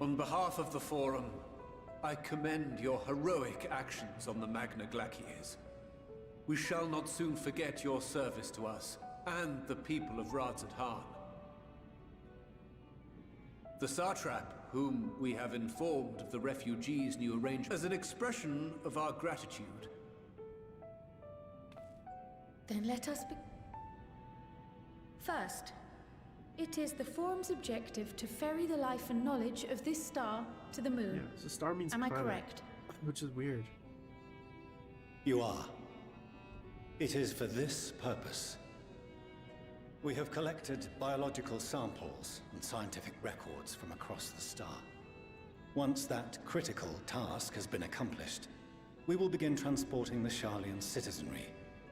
On behalf of the Forum, I commend your heroic actions on the Magna Glaciers. We shall not soon forget your service to us and the people of Radzat-Han. The Satrap, whom we have informed of the refugees' new arrangement, as an expression of our gratitude. Then let us be... First, it is the Forum's objective to ferry the life and knowledge of this star to the moon. Yeah, so star means Am planet, I correct? which is weird. You are. It is for this purpose. We have collected biological samples and scientific records from across the star. Once that critical task has been accomplished, we will begin transporting the Sharlayan citizenry,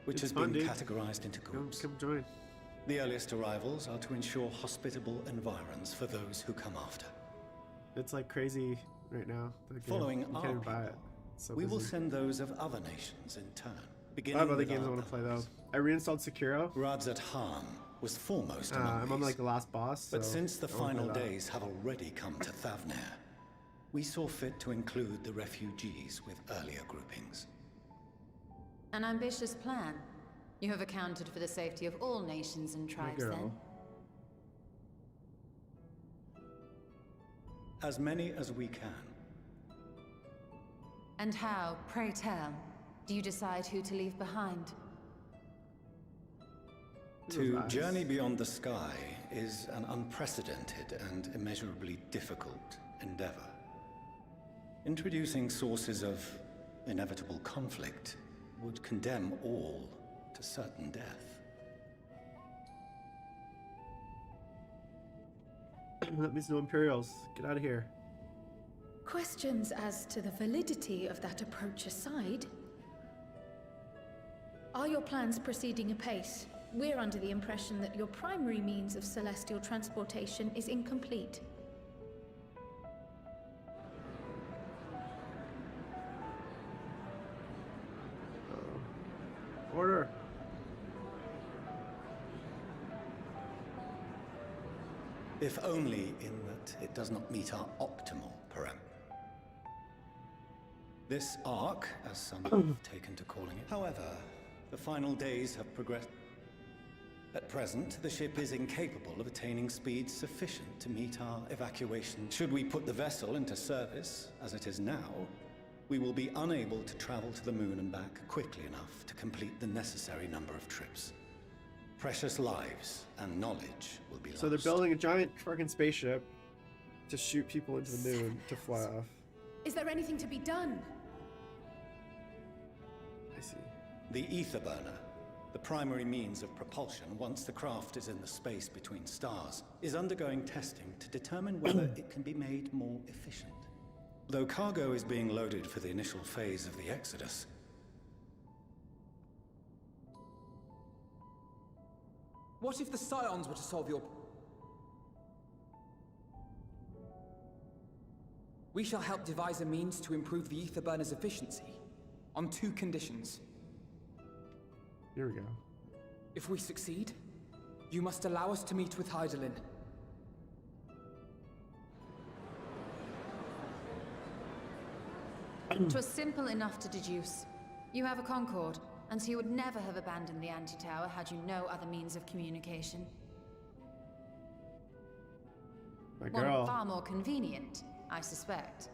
which has been categorized into groups. Come join. The earliest arrivals are to ensure hospitable environs for those who come after. It's like crazy right now. Following you our can't even buy people, it. It's so we will busy. send those of other nations in turn. I have other games I want to play though. I reinstalled Sekiro. Radzat-Han was foremost among I'm on these. like the last boss. But so since the I wanna play final that. days have already come to Thavnair, we saw fit to include the refugees with earlier groupings. An ambitious plan. You have accounted for the safety of all nations and tribes, then? As many as we can. And how, pray tell, do you decide who to leave behind? To journey beyond the sky is an unprecedented and immeasurably difficult endeavor. Introducing sources of inevitable conflict would condemn all to certain death. That means no Imperials. Get out of here. Questions as to the validity of that approach aside, are your plans proceeding apace? We're under the impression that your primary means of celestial transportation is incomplete. Order. If only in that it does not meet our optimal param. This arc, as some have taken to calling it. However, the final days have progressed. At present, the ship is incapable of attaining speeds sufficient to meet our evacuation. Should we put the vessel into service, as it is now, we will be unable to travel to the moon and back quickly enough to complete the necessary number of trips. Precious lives and knowledge will be lost. So they're building a giant fucking spaceship to shoot people into the moon to fly off. Is there anything to be done? I see. The ether burner, the primary means of propulsion once the craft is in the space between stars, is undergoing testing to determine whether it can be made more efficient. Though cargo is being loaded for the initial phase of the Exodus. What if the Scions were to solve your... We shall help devise a means to improve the ether burner's efficiency, on 2 conditions. Here we go. If we succeed, you must allow us to meet with Hydaelyn. 'Twas simple enough to deduce. You have a Concord, and so you would never have abandoned the anti-tower had you no other means of communication. My One girl. far more convenient, I suspect.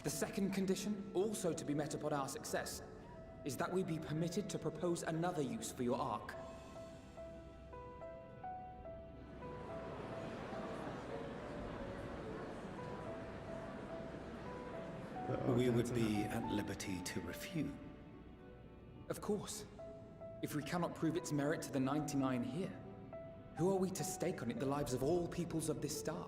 The second condition, also to be met upon our success, is that we be permitted to propose another use for your Ark. We would be at liberty to refuse. Of course. If we cannot prove its merit to the 99 here, who are we to stake on it the lives of all peoples of this star?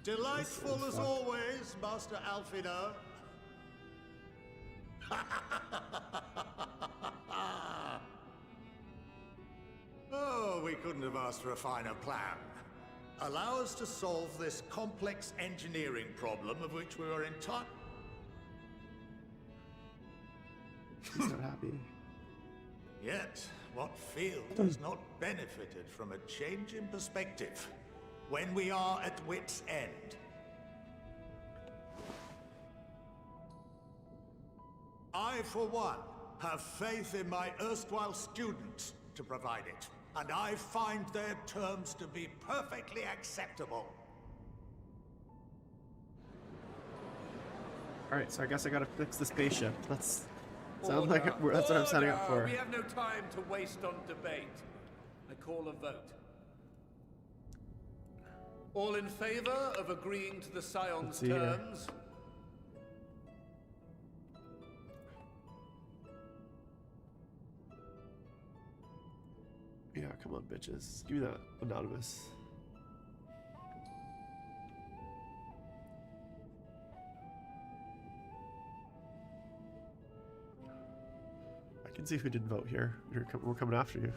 Delightful as always, Master Alfino. Oh, we couldn't have asked for a finer plan. Allow us to solve this complex engineering problem of which we are in touch. He's not happy. Yet, what field has not benefited from a change in perspective when we are at wit's end? I, for one, have faith in my erstwhile students to provide it, and I find their terms to be perfectly acceptable. Alright, so I guess I gotta fix the spaceship. That's sounds like that's what I'm signing up for. We have no time to waste on debate. I call a vote. All in favor of agreeing to the Scion's terms? Yeah, come on, bitches. Give me that anonymous. I can see who didn't vote here. We're coming after you.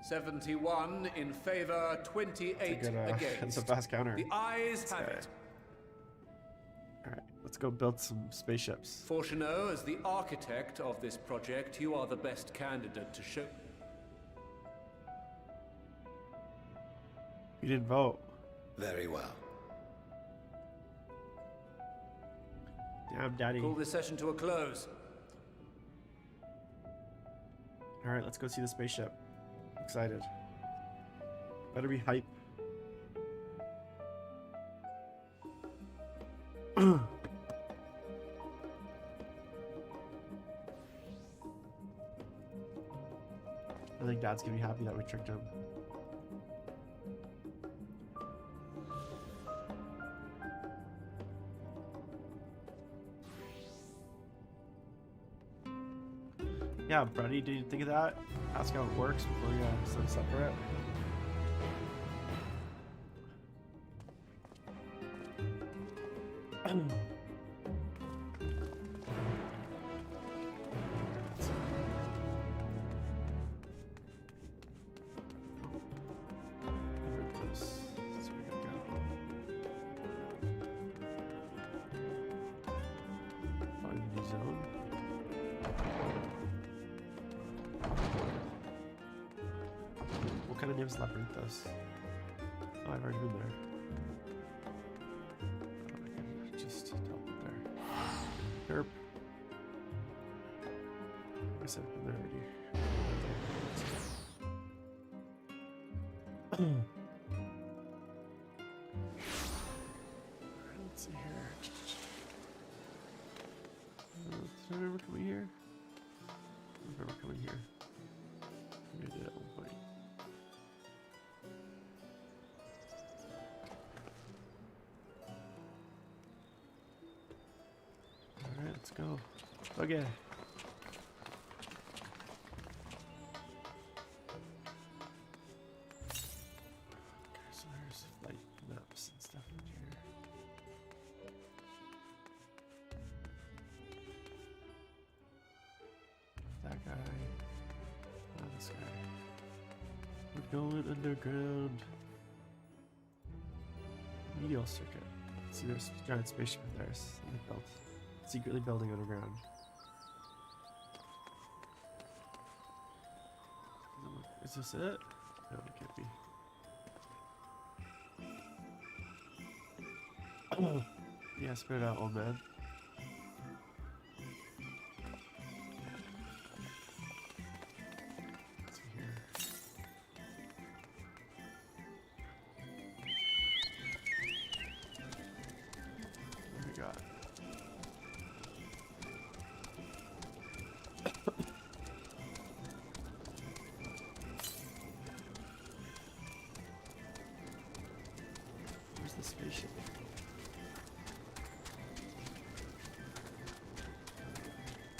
71 in favor, 28 Good, against. it's a fast counter. The ayes have it. Alright, let's go build some spaceships. Fortuneau, as the architect of this project, you are the best candidate to show. You didn't vote. Very well. Damn, daddy. Call this session to a close. Alright, let's go see the spaceship. Excited. Better be hype. I think Dad's gonna be happy that we tricked him. Yeah, buddy, did you think of that? Ask how it works before you set us up for it. What kind of name is Labyrinthos? Oh, I've already been there. I can just teleport there. Derp. I said I've been there already. Let's see here. remember coming here? I don't remember coming here. Maybe I did at one point. Alright, let's go. Okay. Okay, so there's like maps and stuff in here. That guy. Oh, this guy. We're going underground. Medial circuit. See, there's a giant spaceship in there. Something built. Secretly building underground. Is this it? No, it can't be. Yeah, spit it out, old man. Let's see here. What do we got? Where's the spaceship?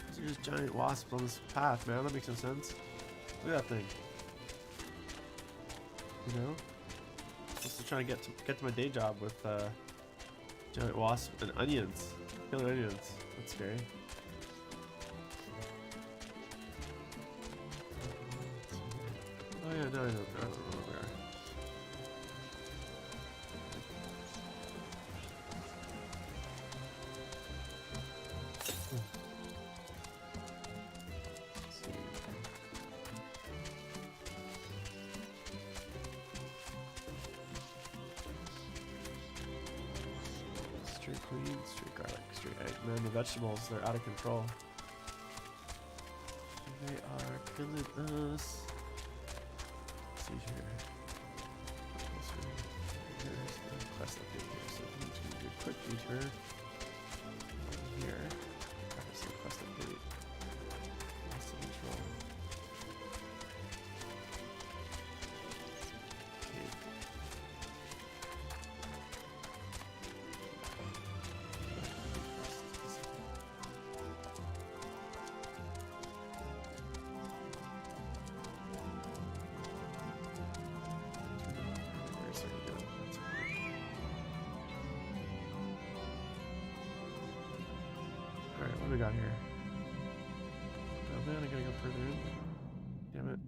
Those are just giant wasps on this path, man. That makes no sense. Look at that thing. You know? I'm still trying to get to my day job with giant wasps and onions. Killing onions. That's scary. Oh yeah, no, I don't know where we are. Straight queen, straight garlic, straight egg. Man, the vegetables, they're out of control. They are killing us. Let's see here. There's the quest update here, so I'm just gonna do a quick detour here. That's the quest update. Lost in control. Okay. Alright, what do we got here? Oh man, I gotta go further in. Damn it.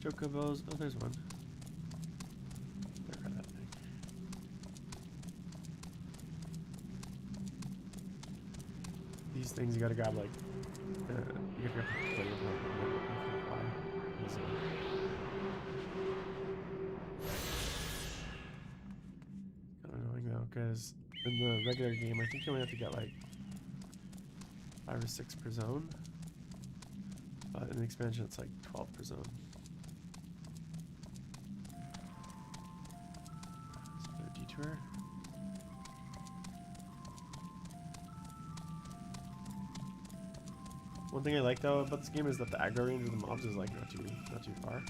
Chocobos. Oh, there's one. There, got that thing. These things you gotta grab like. You gotta grab the plate of them. Easy. Because in the regular game, I think you only have to get like 5 or 6 per zone, but in the expansion, it's like 12 per zone. Let's do a detour. One thing I like though about this game is that the aggro range of the mobs is like not too far.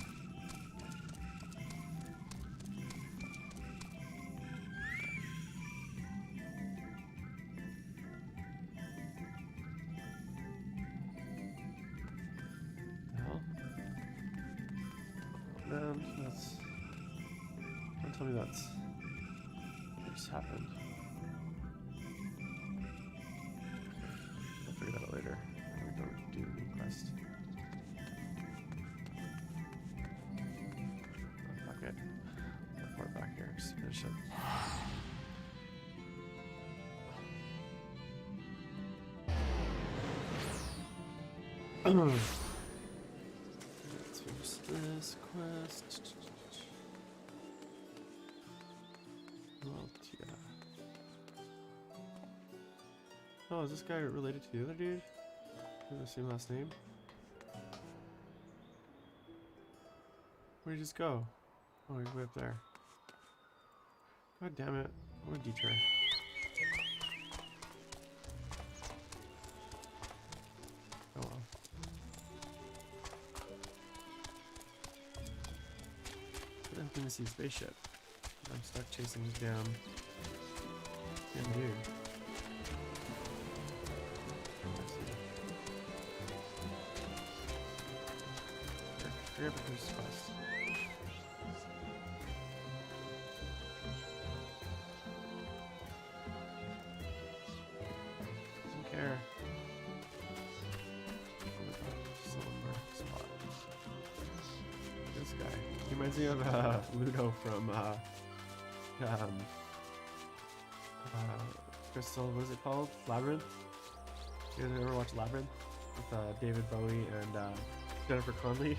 Man, that's... Don't tell me that's... What just happened. I'll figure that out later. We don't do the quest. Oh, fuck it. I'll pour it back here. Just finish it. Let's finish this quest. Well, yeah. Oh, is this guy related to the other dude? They have the same last name? Where'd he just go? Oh, he's way up there. God damn it. I want a detour. Oh well. I didn't see a spaceship. I'm stuck chasing this damn dude. Hurry up with this quest. Don't care. Silver spot. This guy. He reminds me of Ludo from Crystal, what is it called? Labyrinth? You guys ever watch Labyrinth? With David Bowie and Jennifer Connelly?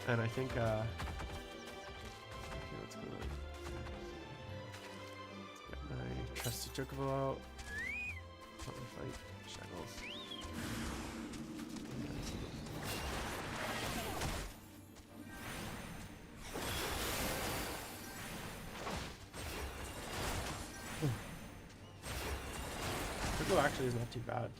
And I think, okay, what's going on? Let's get my trusty chocobo out. Let me fight Shackles. Chocobo actually is not too bad.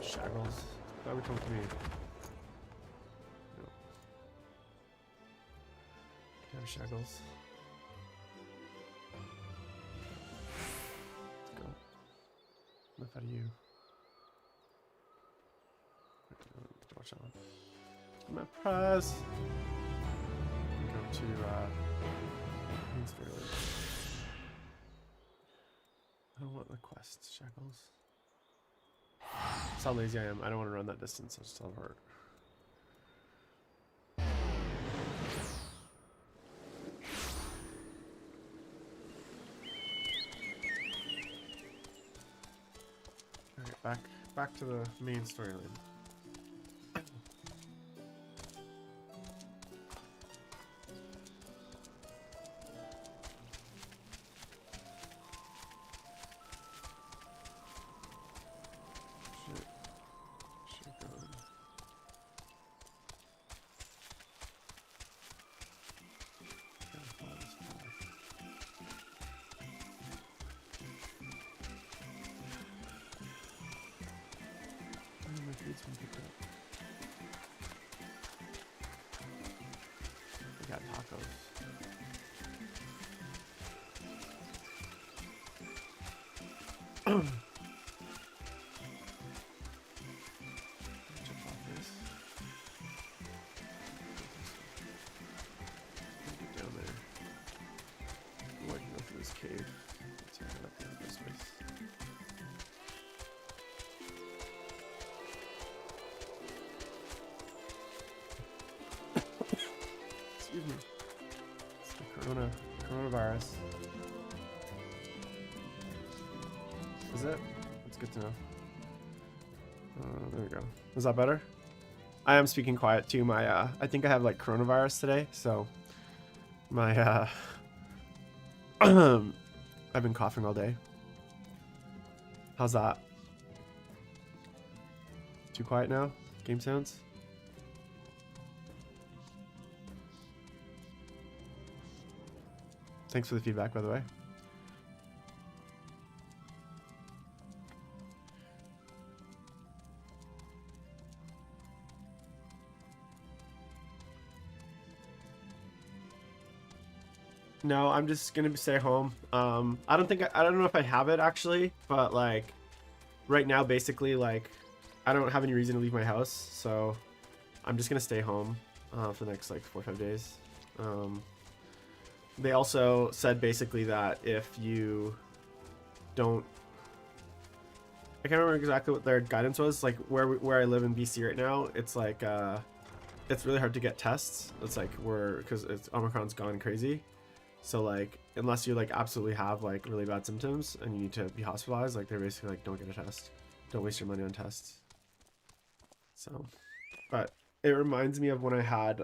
Shackles. That would come to me. No. Can I have Shackles? Let's go. Enough out of you. Watch out. My prize. Go to main story. I don't want the quest, Shackles. That's how lazy I am. I don't want to run that distance. I'll just teleport. Alright, back to the main storyline. We got tacos. Down there. Oh, I can go through this cave. Let's head up there this way. Excuse me. It's the coronavirus. Is it? That's good to know. There we go. Is that better? I am speaking quiet too. My I think I have like coronavirus today, so my I've been coughing all day. How's that? Too quiet now? Game sounds? Thanks for the feedback, by the way. No, I'm just gonna stay home. I don't know if I have it actually, but like right now, basically, like I don't have any reason to leave my house, so I'm just gonna stay home for the next like 4 or 5 days. They also said basically that if you don't, I can't remember exactly what their guidance was. Like where I live in BC right now, it's like it's really hard to get tests. It's like because Omicron's gone crazy. So like unless you like absolutely have like really bad symptoms and you need to be hospitalized, like they're basically like, don't get a test, don't waste your money on tests. So, but it reminds me of when I had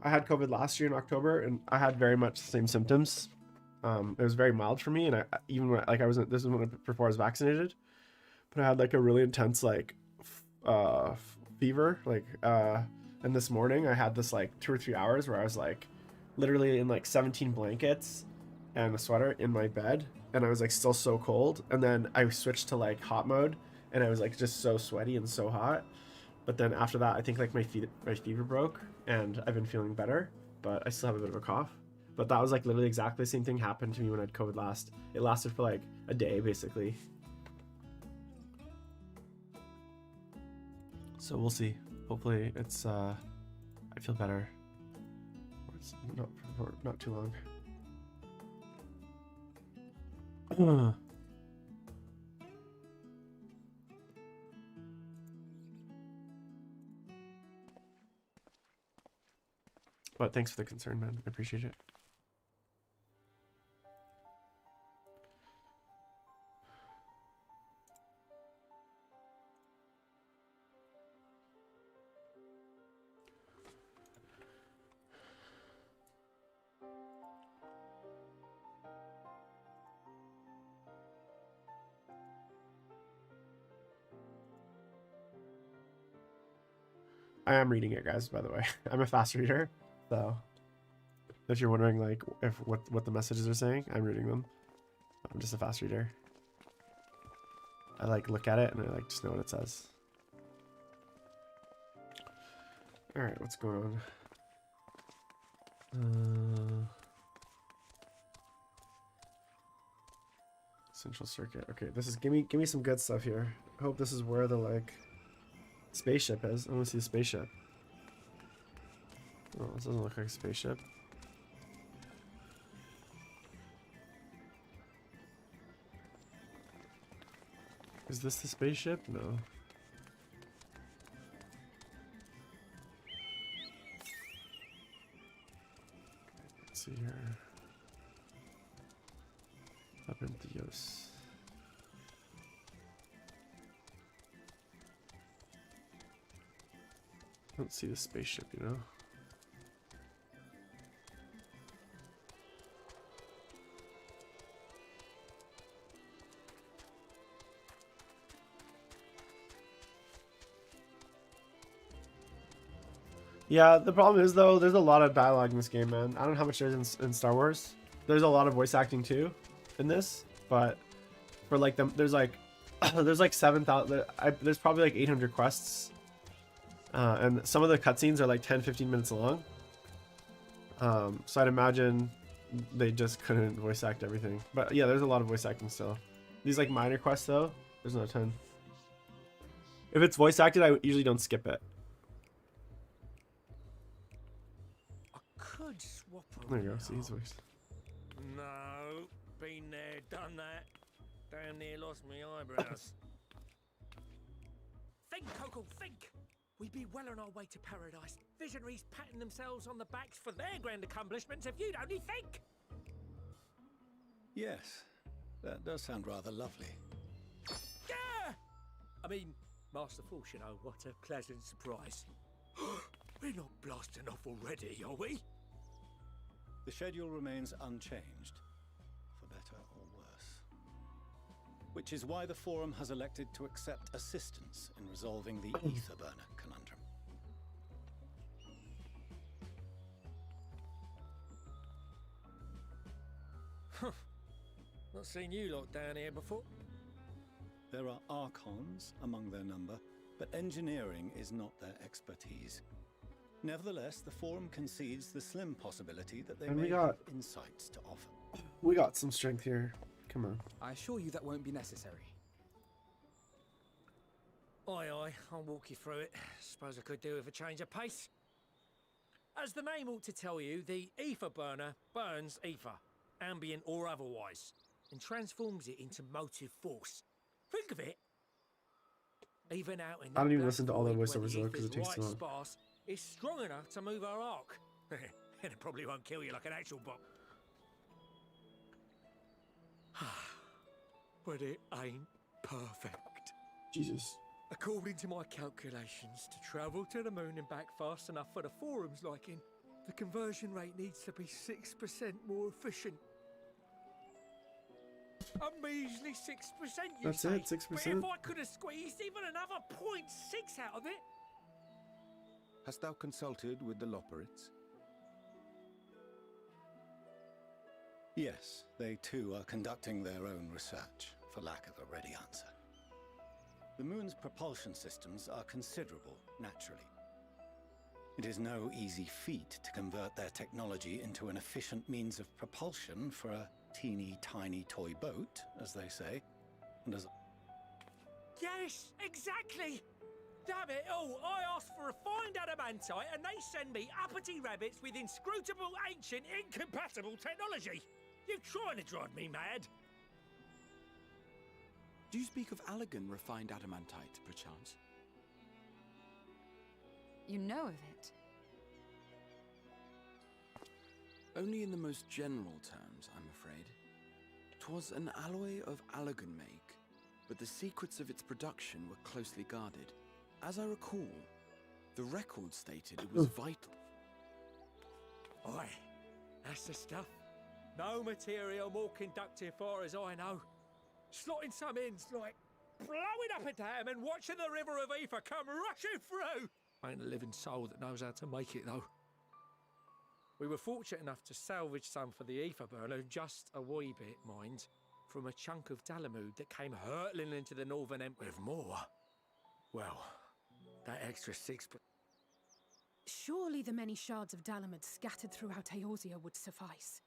COVID last year in October, and I had very much the same symptoms. It was very mild for me, and even when like I wasn't. This is when before I was vaccinated, but I had like a really intense like fever. Like and this morning I had this like 2 or 3 hours where I was like literally in like 17 blankets and a sweater in my bed, and I was like still so cold. And then I switched to like hot mode, and I was like just so sweaty and so hot. But then after that, I think like my fever broke, and I've been feeling better, but I still have a bit of a cough. But that was like literally exactly the same thing happened to me when I had COVID last. It lasted for like a day basically. So we'll see. Hopefully it's I feel better. Or it's not too long. But thanks for the concern, man. I appreciate it. I am reading it, guys, by the way. I'm a fast reader, so if you're wondering like if what the messages are saying, I'm reading them. I'm just a fast reader. I like look at it and I like just know what it says. All right, what's going on? Central circuit. Okay, this is give me some good stuff here. I hope this is where the like spaceship is. I want to see the spaceship. Oh, this doesn't look like a spaceship. Is this the spaceship? No. Let's see here. Up in Dios. I don't see the spaceship, you know? Yeah, the problem is though, there's a lot of dialogue in this game, man. I don't know how much there is in Star Wars. There's a lot of voice acting too in this, but for like them, there's like 7,000. There's probably like 800 quests, and some of the cutscenes are like 10-15 minutes long. So I'd imagine they just couldn't voice act everything. But yeah, there's a lot of voice acting still. These like minor quests though, there's not a ton. If it's voice acted, I usually don't skip it. Could swap There you go. See his voice. No, been there, done that. Damn near lost my eyebrows. Think, Coco, think! We'd be well on our way to paradise. Visionaries patting themselves on the backs for their grand accomplishments if you'd only think! Yes, that does sound rather lovely. Yeah! I mean, Master Force, you know, what a pleasant surprise. We're not blasting off already, are we? The schedule remains unchanged, for better or worse. Which is why the Forum has elected to accept assistance in resolving the ether burner conundrum. Not seen you lot down here before. There are Archons among their number, but engineering is not their expertise. Nevertheless, the Forum concedes the slim possibility that they may have insights to offer. We got some strength here. Come on. I assure you that won't be necessary. Aye, aye, I'll walk you through it. Suppose I could do with a change of pace. As the name ought to tell you, the ether burner burns ether, ambient or otherwise, and transforms it into motive force. Think of it. Even out in I don't even listen to all the voiceovers though, because it takes too long. Sparse, it's strong enough to move our arc. And it probably won't kill you like an actual bomb. But it ain't perfect. Jesus. According to my calculations, to travel to the moon and back fast enough for the Forum's liking, the conversion rate needs to be 6% more efficient. A measly 6%, you That's say? it, 6%? But if I could have squeezed even another 0.6 out of it... Hast thou consulted with the Loperites? Yes, they too are conducting their own research, for lack of a ready answer. The moon's propulsion systems are considerable, naturally. It is no easy feat to convert their technology into an efficient means of propulsion for a teeny tiny toy boat, as they say, and as... Yes, exactly! Damn it all, I asked for refined adamantite and they send me uppity rabbits with inscrutable, ancient, incompatible technology! You're trying to drive me mad! Do you speak of Allegan refined adamantite, perchance? You know of it? Only in the most general terms, I'm afraid. 'Twas an alloy of Allegan make, but the secrets of its production were closely guarded. As I recall, the record stated it was vital. Oi, that's the stuff. No material more conductive far as I know. Slotting some ends like blowing up a dam and watching the river of ether come rushing through. Ain't a living soul that knows how to make it though. We were fortunate enough to salvage some for the ether burner, just a wee bit, mind, from a chunk of Dalamud that came hurtling into the northern end with more. Well, that extra 6... Surely the many shards of Dalamud scattered throughout Eorzea would suffice.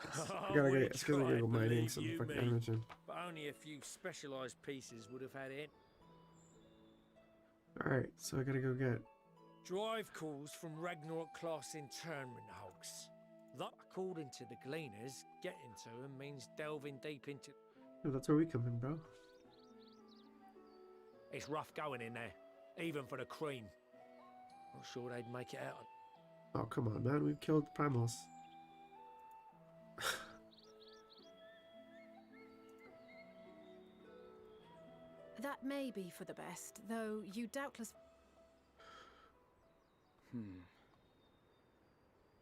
I gotta go mining some fucking energy. But only a few specialized pieces would have had it. Alright, so I gotta go get... Drive calls from Ragnarok class internment hulks. That, according to the gleaners, getting to them means delving deep into... Oh, that's where we come in, bro. It's rough going in there, even for the cream. Not sure they'd make it out. Oh, come on, man. We've killed primals. That may be for the best, though you doubtless...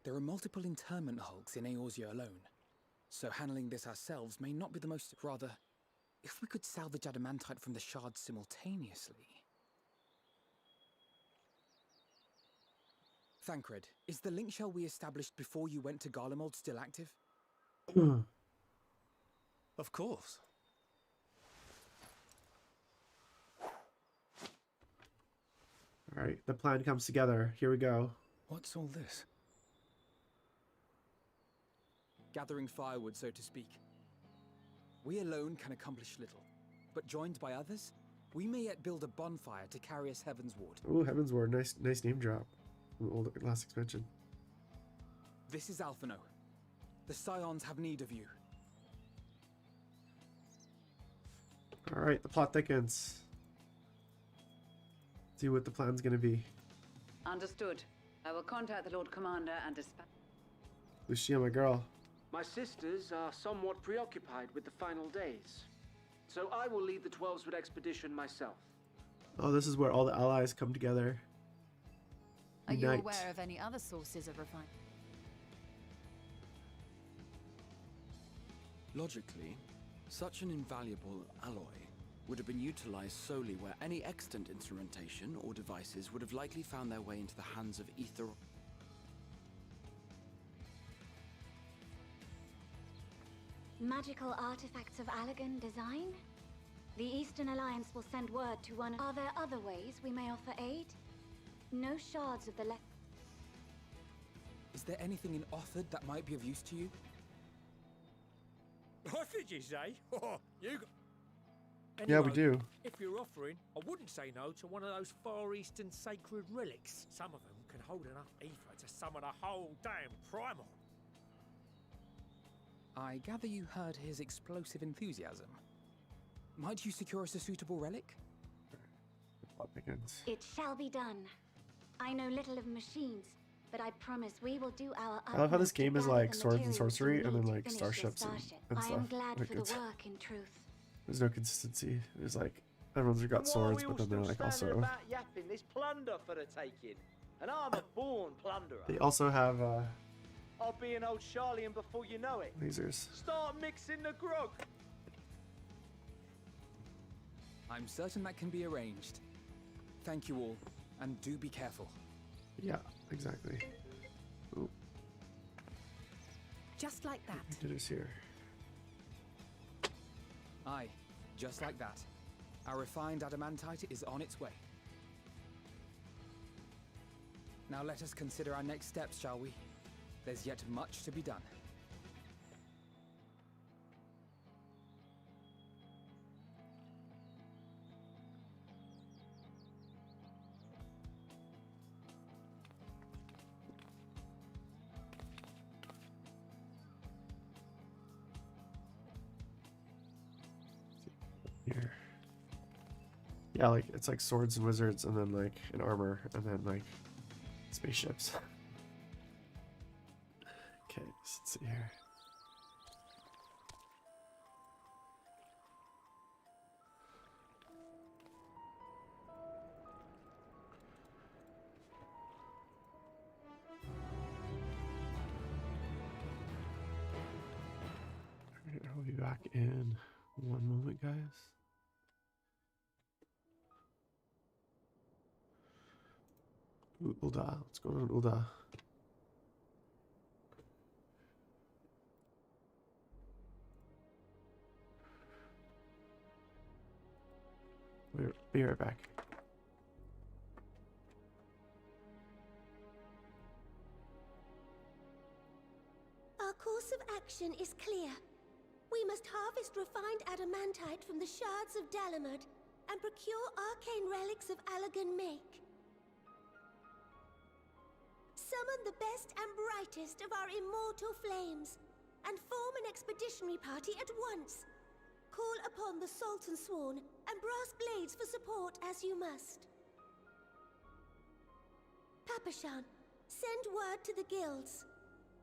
There are multiple internment hulks in Eorzea alone, so handling this ourselves may not be the most... Rather, if we could salvage adamantite from the shards simultaneously... Thancred, is the link shell we established before you went to Garlemald still active? Of course. Alright, the plan comes together. Here we go. What's all this? Gathering firewood, so to speak. We alone can accomplish little, but joined by others, we may yet build a bonfire to carry us Heavensward. Oh, Heavensward, nice name drop. From the old last expansion. This is Alphino. The Scions have need of you. Alright, the plot thickens. See what the plan's gonna be. Understood. I will contact the Lord Commander and dispatch... Lucia, my girl. My sisters are somewhat preoccupied with the final days, so I will lead the 12-Sword expedition myself. Oh, this is where all the allies come together. Are you Unite. aware of any other sources of refinement? Logically, such an invaluable alloy would have been utilized solely where any extant instrumentation or devices would have likely found their way into the hands of ether. Magical artifacts of Allegan design? The Eastern Alliance will send word to one... Are there other ways we may offer aid? No shards of the Is there anything in Othard that might be of use to you? What did you say? You got... Yeah, we do. If you're offering, I wouldn't say no to one of those Far Eastern sacred relics. Some of them can hold enough ether to summon a whole damn primal. I gather you heard his explosive enthusiasm. Might you secure us a suitable relic? Plot thickens. It shall be done. I know little of machines, but I promise we will do our I love how this utmost to game is gather like the swords and materials sorcery we and then need to like finish starships your and starship. stuff. I am glad Like, for the it's- work, in truth. There's no consistency. There's like everyone's got swords, but then they're like also about yapping this plunder for the taking, and I'm a born plunderer. they also have I'll be an old Charlian before you know it. Lasers. Start mixing the grog. I'm certain that can be arranged. Thank you all, and do be careful. Yeah, exactly. Ooh, Just like that. Ditter's here. Aye, just like that. Our refined adamantite is on its way. Now let us consider our next steps, shall we? There's yet much to be done. Here. Yeah, like it's like swords and wizards, and then like an armor, and then like spaceships. Okay, let's see here. Alright, I'll be back in one moment, guys. Ooh, Ulda, what's going on, Ulda? Be right back. Our course of action is clear. We must harvest refined adamantite from the shards of Dalamud and procure arcane relics of Allagan make. Summon the best and brightest of our immortal flames and form an expeditionary party at once. Call upon the Sultan Sworn and Brass Blades for support as you must. Papashan, send word to the guilds.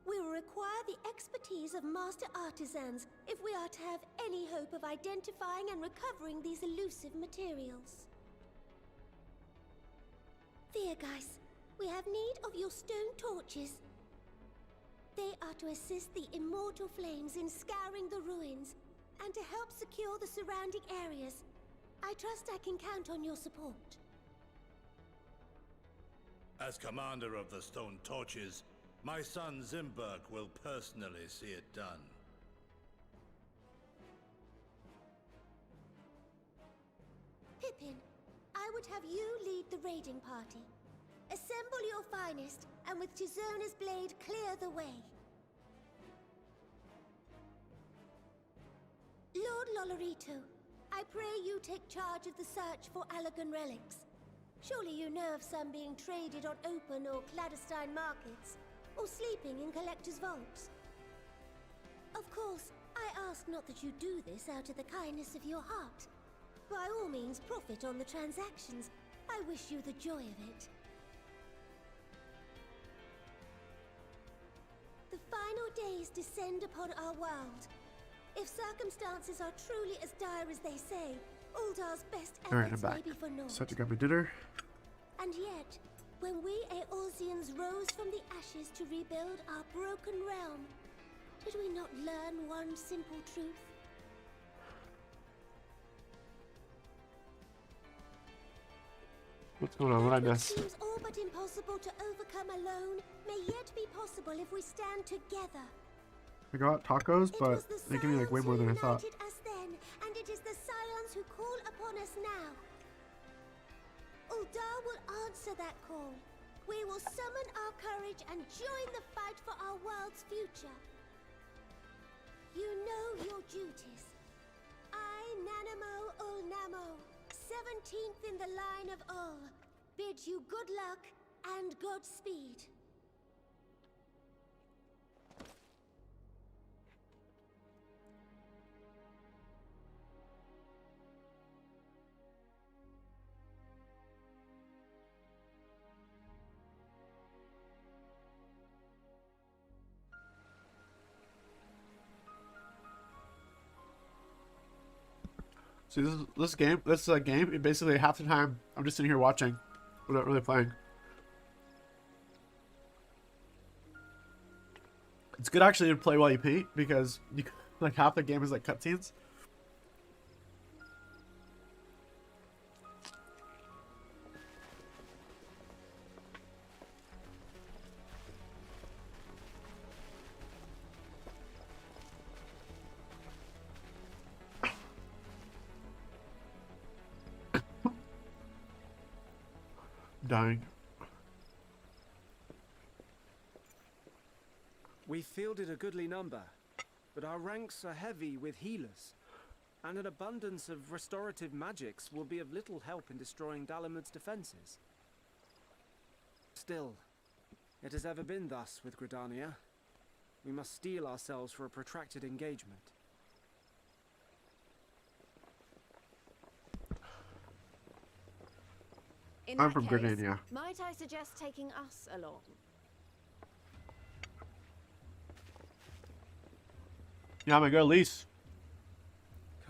We will require the expertise of master artisans if we are to have any hope of identifying and recovering these elusive materials. Viergeist, we have need of your stone torches. They are to assist the immortal flames in scouring the ruins and to help secure the surrounding areas. I trust I can count on your support. As commander of the Stone Torches, my son Zimberg will personally see it done. Pippin, I would have you lead the raiding party. Assemble your finest, and with Tizona's blade clear the way. Lord Lolorito, I pray you take charge of the search for Allagan relics. Surely you know of some being traded on open or clandestine markets, or sleeping in collectors' vaults. Of course, I ask not that you do this out of the kindness of your heart. By all means, profit on the transactions. I wish you the joy of it. The final days descend upon our world. If circumstances are truly as dire as they say, Uldar's best Alright, I'm efforts back. may be for naught. So I have to grab my dinner. And yet, when we Eorzeans rose from the ashes to rebuild our broken realm, did we not learn one simple truth? What's going on? What did I What miss? seems all but impossible to overcome alone may yet be possible if we stand together. I got tacos, but they give me like way more than I thought. United us then, and it is the Scions who call upon us now. Uldar will answer that call. We will summon our courage and join the fight for our world's future. You know your duties. I, Nanamo Ulnamo, 17th in the line of Ul, bid you good luck and Godspeed. See, this game, basically half the time I'm just sitting here watching, without really playing. It's good actually to play while you paint because you like half the game is like cutscenes. Dying. We fielded a goodly number, but our ranks are heavy with healers, and an abundance of restorative magics will be of little help in destroying Dalamud's defenses. Still, it has ever been thus with Gridania. We must steel ourselves for a protracted engagement. I'm from Gridania. Might I suggest taking us along? Yeah, my girl Lise.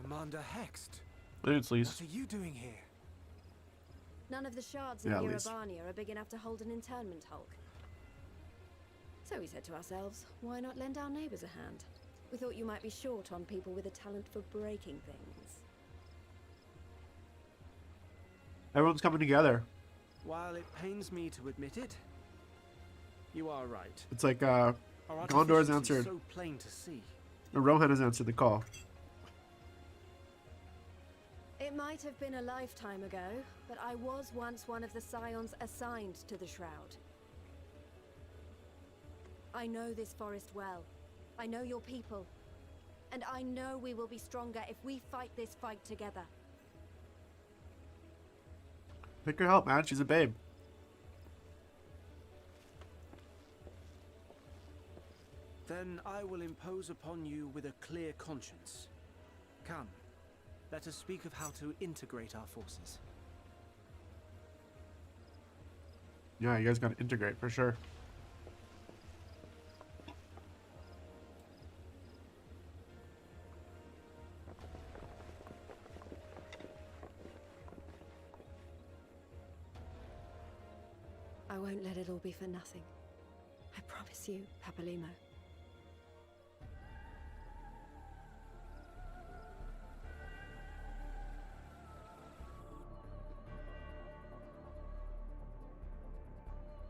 Commander Hext, It's Lise. what are you doing here? None of the shards in Yeah, Lise. Yerebania are big enough to hold an internment hulk. So we said to ourselves, why not lend our neighbors a hand? We thought you might be short on people with a talent for breaking things. Everyone's coming together. While it pains me to admit it, you are right. It's like Our Gondor's artificiality is answered. so plain to see. Or Rohan has answered the call. It might have been a lifetime ago, but I was once one of the scions assigned to the Shroud. I know this forest well. I know your people. And I know we will be stronger if we fight this fight together. Pick her help, man. She's a babe. Then I will impose upon you with a clear conscience. Come, let us speak of how to integrate our forces. Yeah, you guys gotta integrate for sure. I won't let it all be for nothing. I promise you, Papalimo.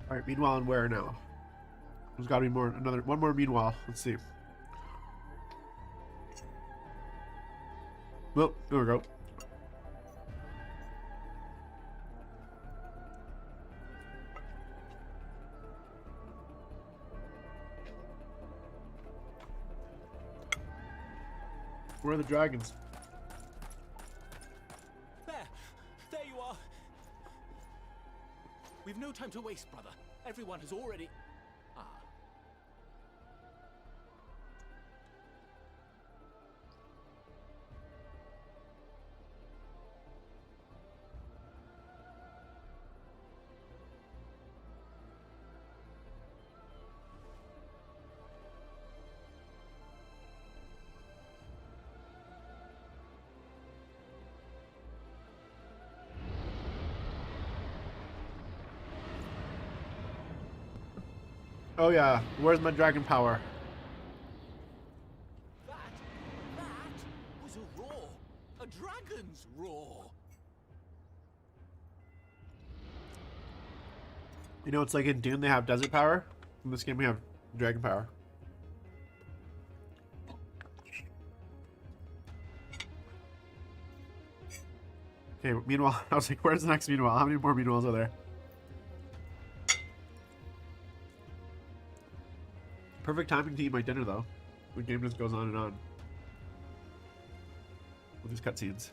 All right. Meanwhile, and where now? There's got to be one more. Meanwhile, let's see. Well, there we go. Where are the dragons? There you are. We've no time to waste, brother. Everyone has already... Ah. Oh yeah, where's my dragon power? That was a roar. A dragon's roar. You know, it's like in Dune they have desert power. In this game we have dragon power. Okay, meanwhile, I was like, where's the next meanwhile? How many more meanwhiles are there? Perfect timing to eat my dinner, though. The game just goes on and on. With these cutscenes.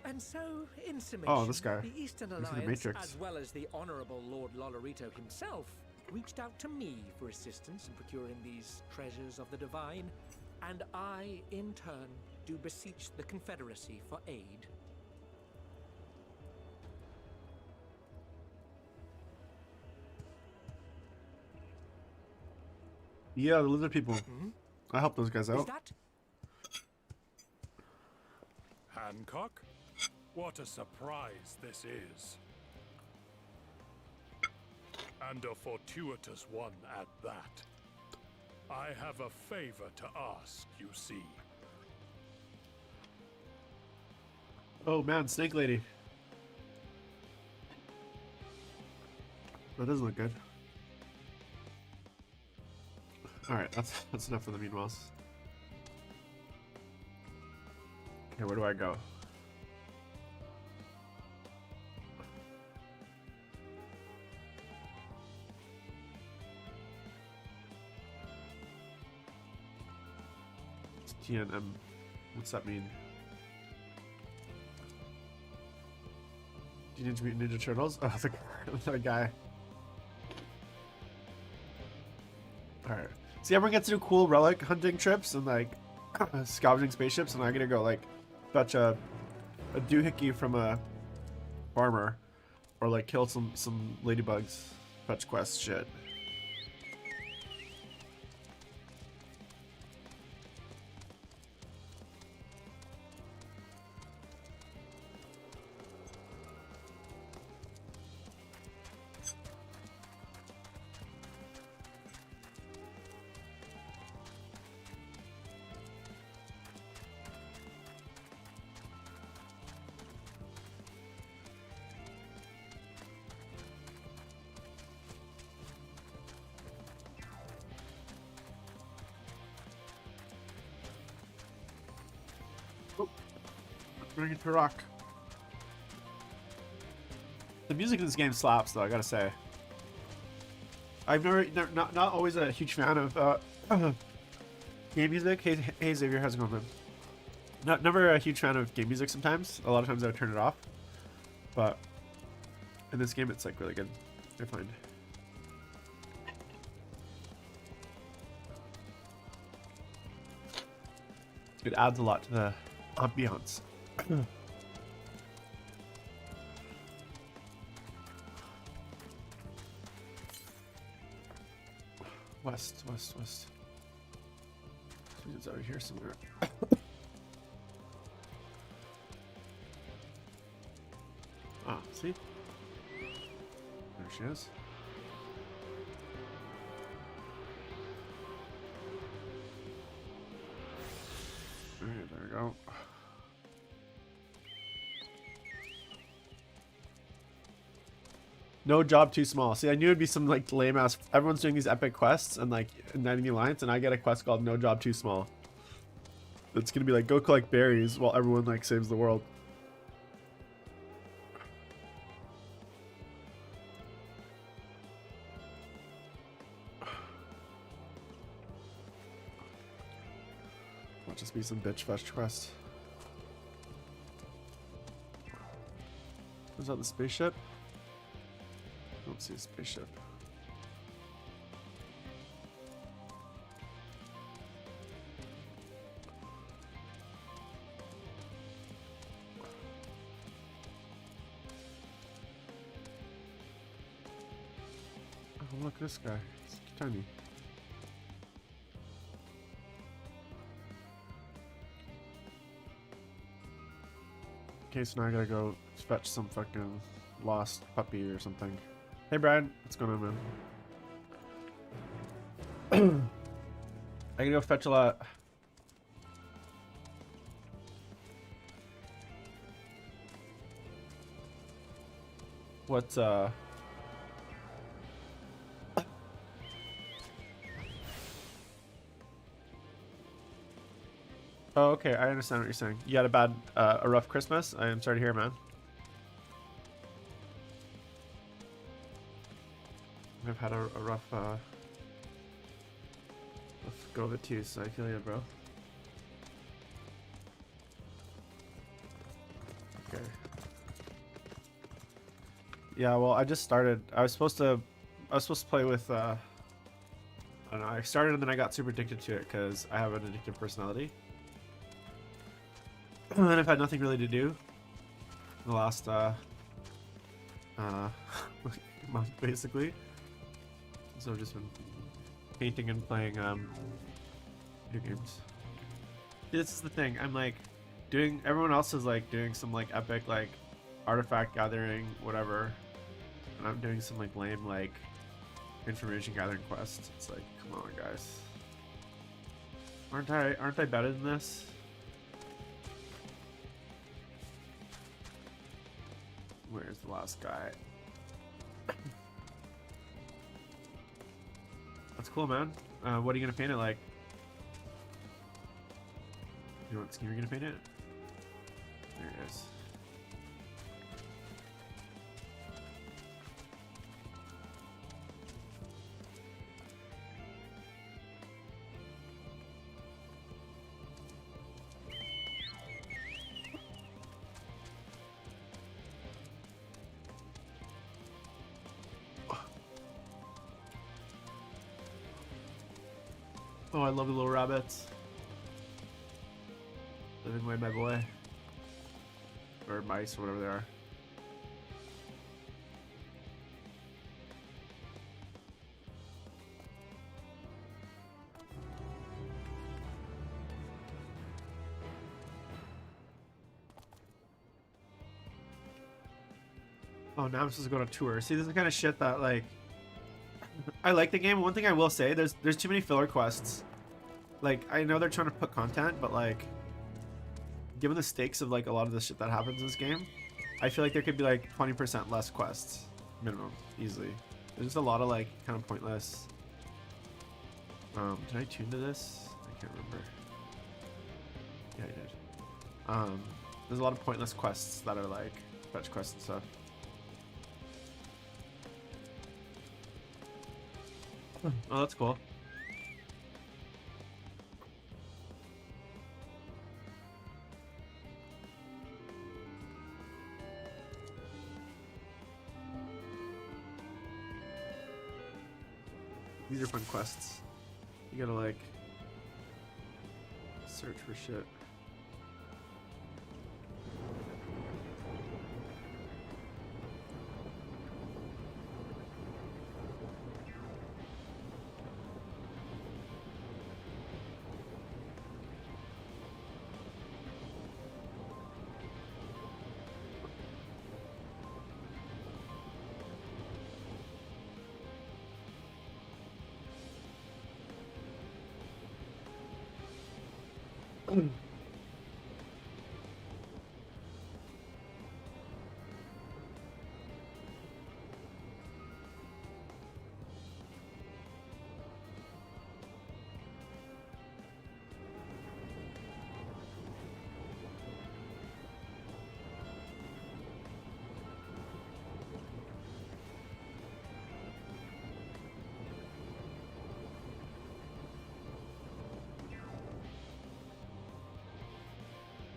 And so, in summation, Oh, this guy. the Eastern He's in the Alliance, Matrix. as well as the Honorable Lord Lolorito himself, reached out to me for assistance in procuring these treasures of the divine, and I, in turn, do beseech the Confederacy for aid. Yeah, the lizard people. Hmm? I helped those guys Is out. that? Hancock? What a surprise this is. And a fortuitous one at that. I have a favor to ask, you see. Oh man, Snake Lady. That doesn't look good. Alright, that's enough for the meanwhiles. Okay, where do I go? It's TNM. What's that mean? Teenage Mutant Ninja Turtles? Oh, the guy. Alright. See, everyone gets to do cool relic hunting trips and like scavenging spaceships, and I'm gonna go like fetch a doohickey from a farmer, or like kill some ladybugs, fetch quest shit. Bring it to rock. The music in this game slaps, though. I gotta say. I've not always a huge fan of game music. Hey Xavier, how's it going, man? Never a huge fan of game music. Sometimes, a lot of times I would turn it off, but in this game, it's like really good. I find. It adds a lot to the ambiance. West. It's out here somewhere. Ah, see? There she is. Alright, there we go. No job too small. See, I knew it'd be some like lame ass. Everyone's doing these epic quests and like igniting the alliance, and I get a quest called No Job Too Small. It's gonna be like go collect berries while everyone like saves the world. Might just be some bitch fetch quest. Was that the spaceship? Don't see a spaceship. Oh, look at this guy. It's tiny. Okay, so now I gotta go fetch some fucking lost puppy or something. Hey Brian, what's going on, man? I gotta go fetch a lot. What's Oh, okay, I understand what you're saying. You had a rough Christmas? I am sorry to hear, man. I've had a rough go of it too, so I feel you, bro. Okay. Yeah, well, I just started. I was supposed to play with. I don't know. I started and then I got super addicted to it because I have an addictive personality, and I've had nothing really to do the last month, basically. So I've just been painting and playing video games. This is the thing. I'm like doing. Everyone else is like doing some like epic like artifact gathering, whatever, and I'm doing some like lame like information gathering quest. It's like, come on, guys. Aren't I better than this? Where's the last guy? That's cool, man. What are you gonna paint it like? You know what scheme you're gonna paint it? There it is. Oh, I love the little rabbits. Living away, my boy. Or mice, or whatever they are. Oh, now I'm supposed to go on a tour. See, this is the kind of shit that, like... I like the game. One thing I will say, there's too many filler quests. Like, I know they're trying to put content, but, like... Given the stakes of, like, a lot of the shit that happens in this game, I feel like there could be, like, 20% less quests. Minimum. Easily. There's just a lot of, like, kind of pointless... did I tune to this? I can't remember. Yeah, I did. There's a lot of pointless quests that are, like, fetch quests and stuff. Oh, that's cool. These are fun quests. You gotta, like, search for shit.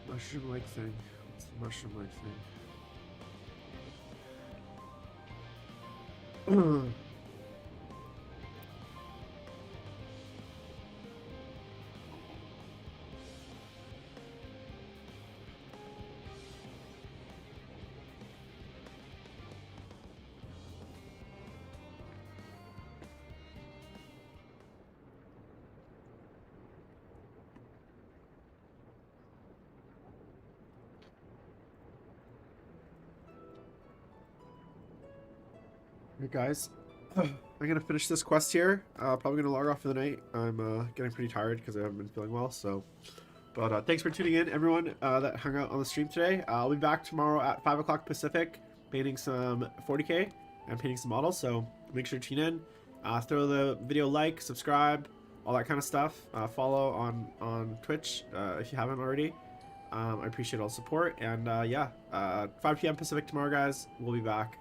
Mushroom-like thing. What's the mushroom-like thing? Hey guys, I'm gonna finish this quest here. Probably gonna log off for the night. I'm getting pretty tired because I haven't been feeling well. So, but thanks for tuning in, everyone that hung out on the stream today. I'll be back tomorrow at 5 o'clock Pacific, painting some 40k and painting some models. So make sure to tune in. Throw the video like, subscribe, all that kind of stuff. Follow on Twitch if you haven't already. I appreciate all the support. And yeah, 5 p.m. Pacific tomorrow, guys. We'll be back.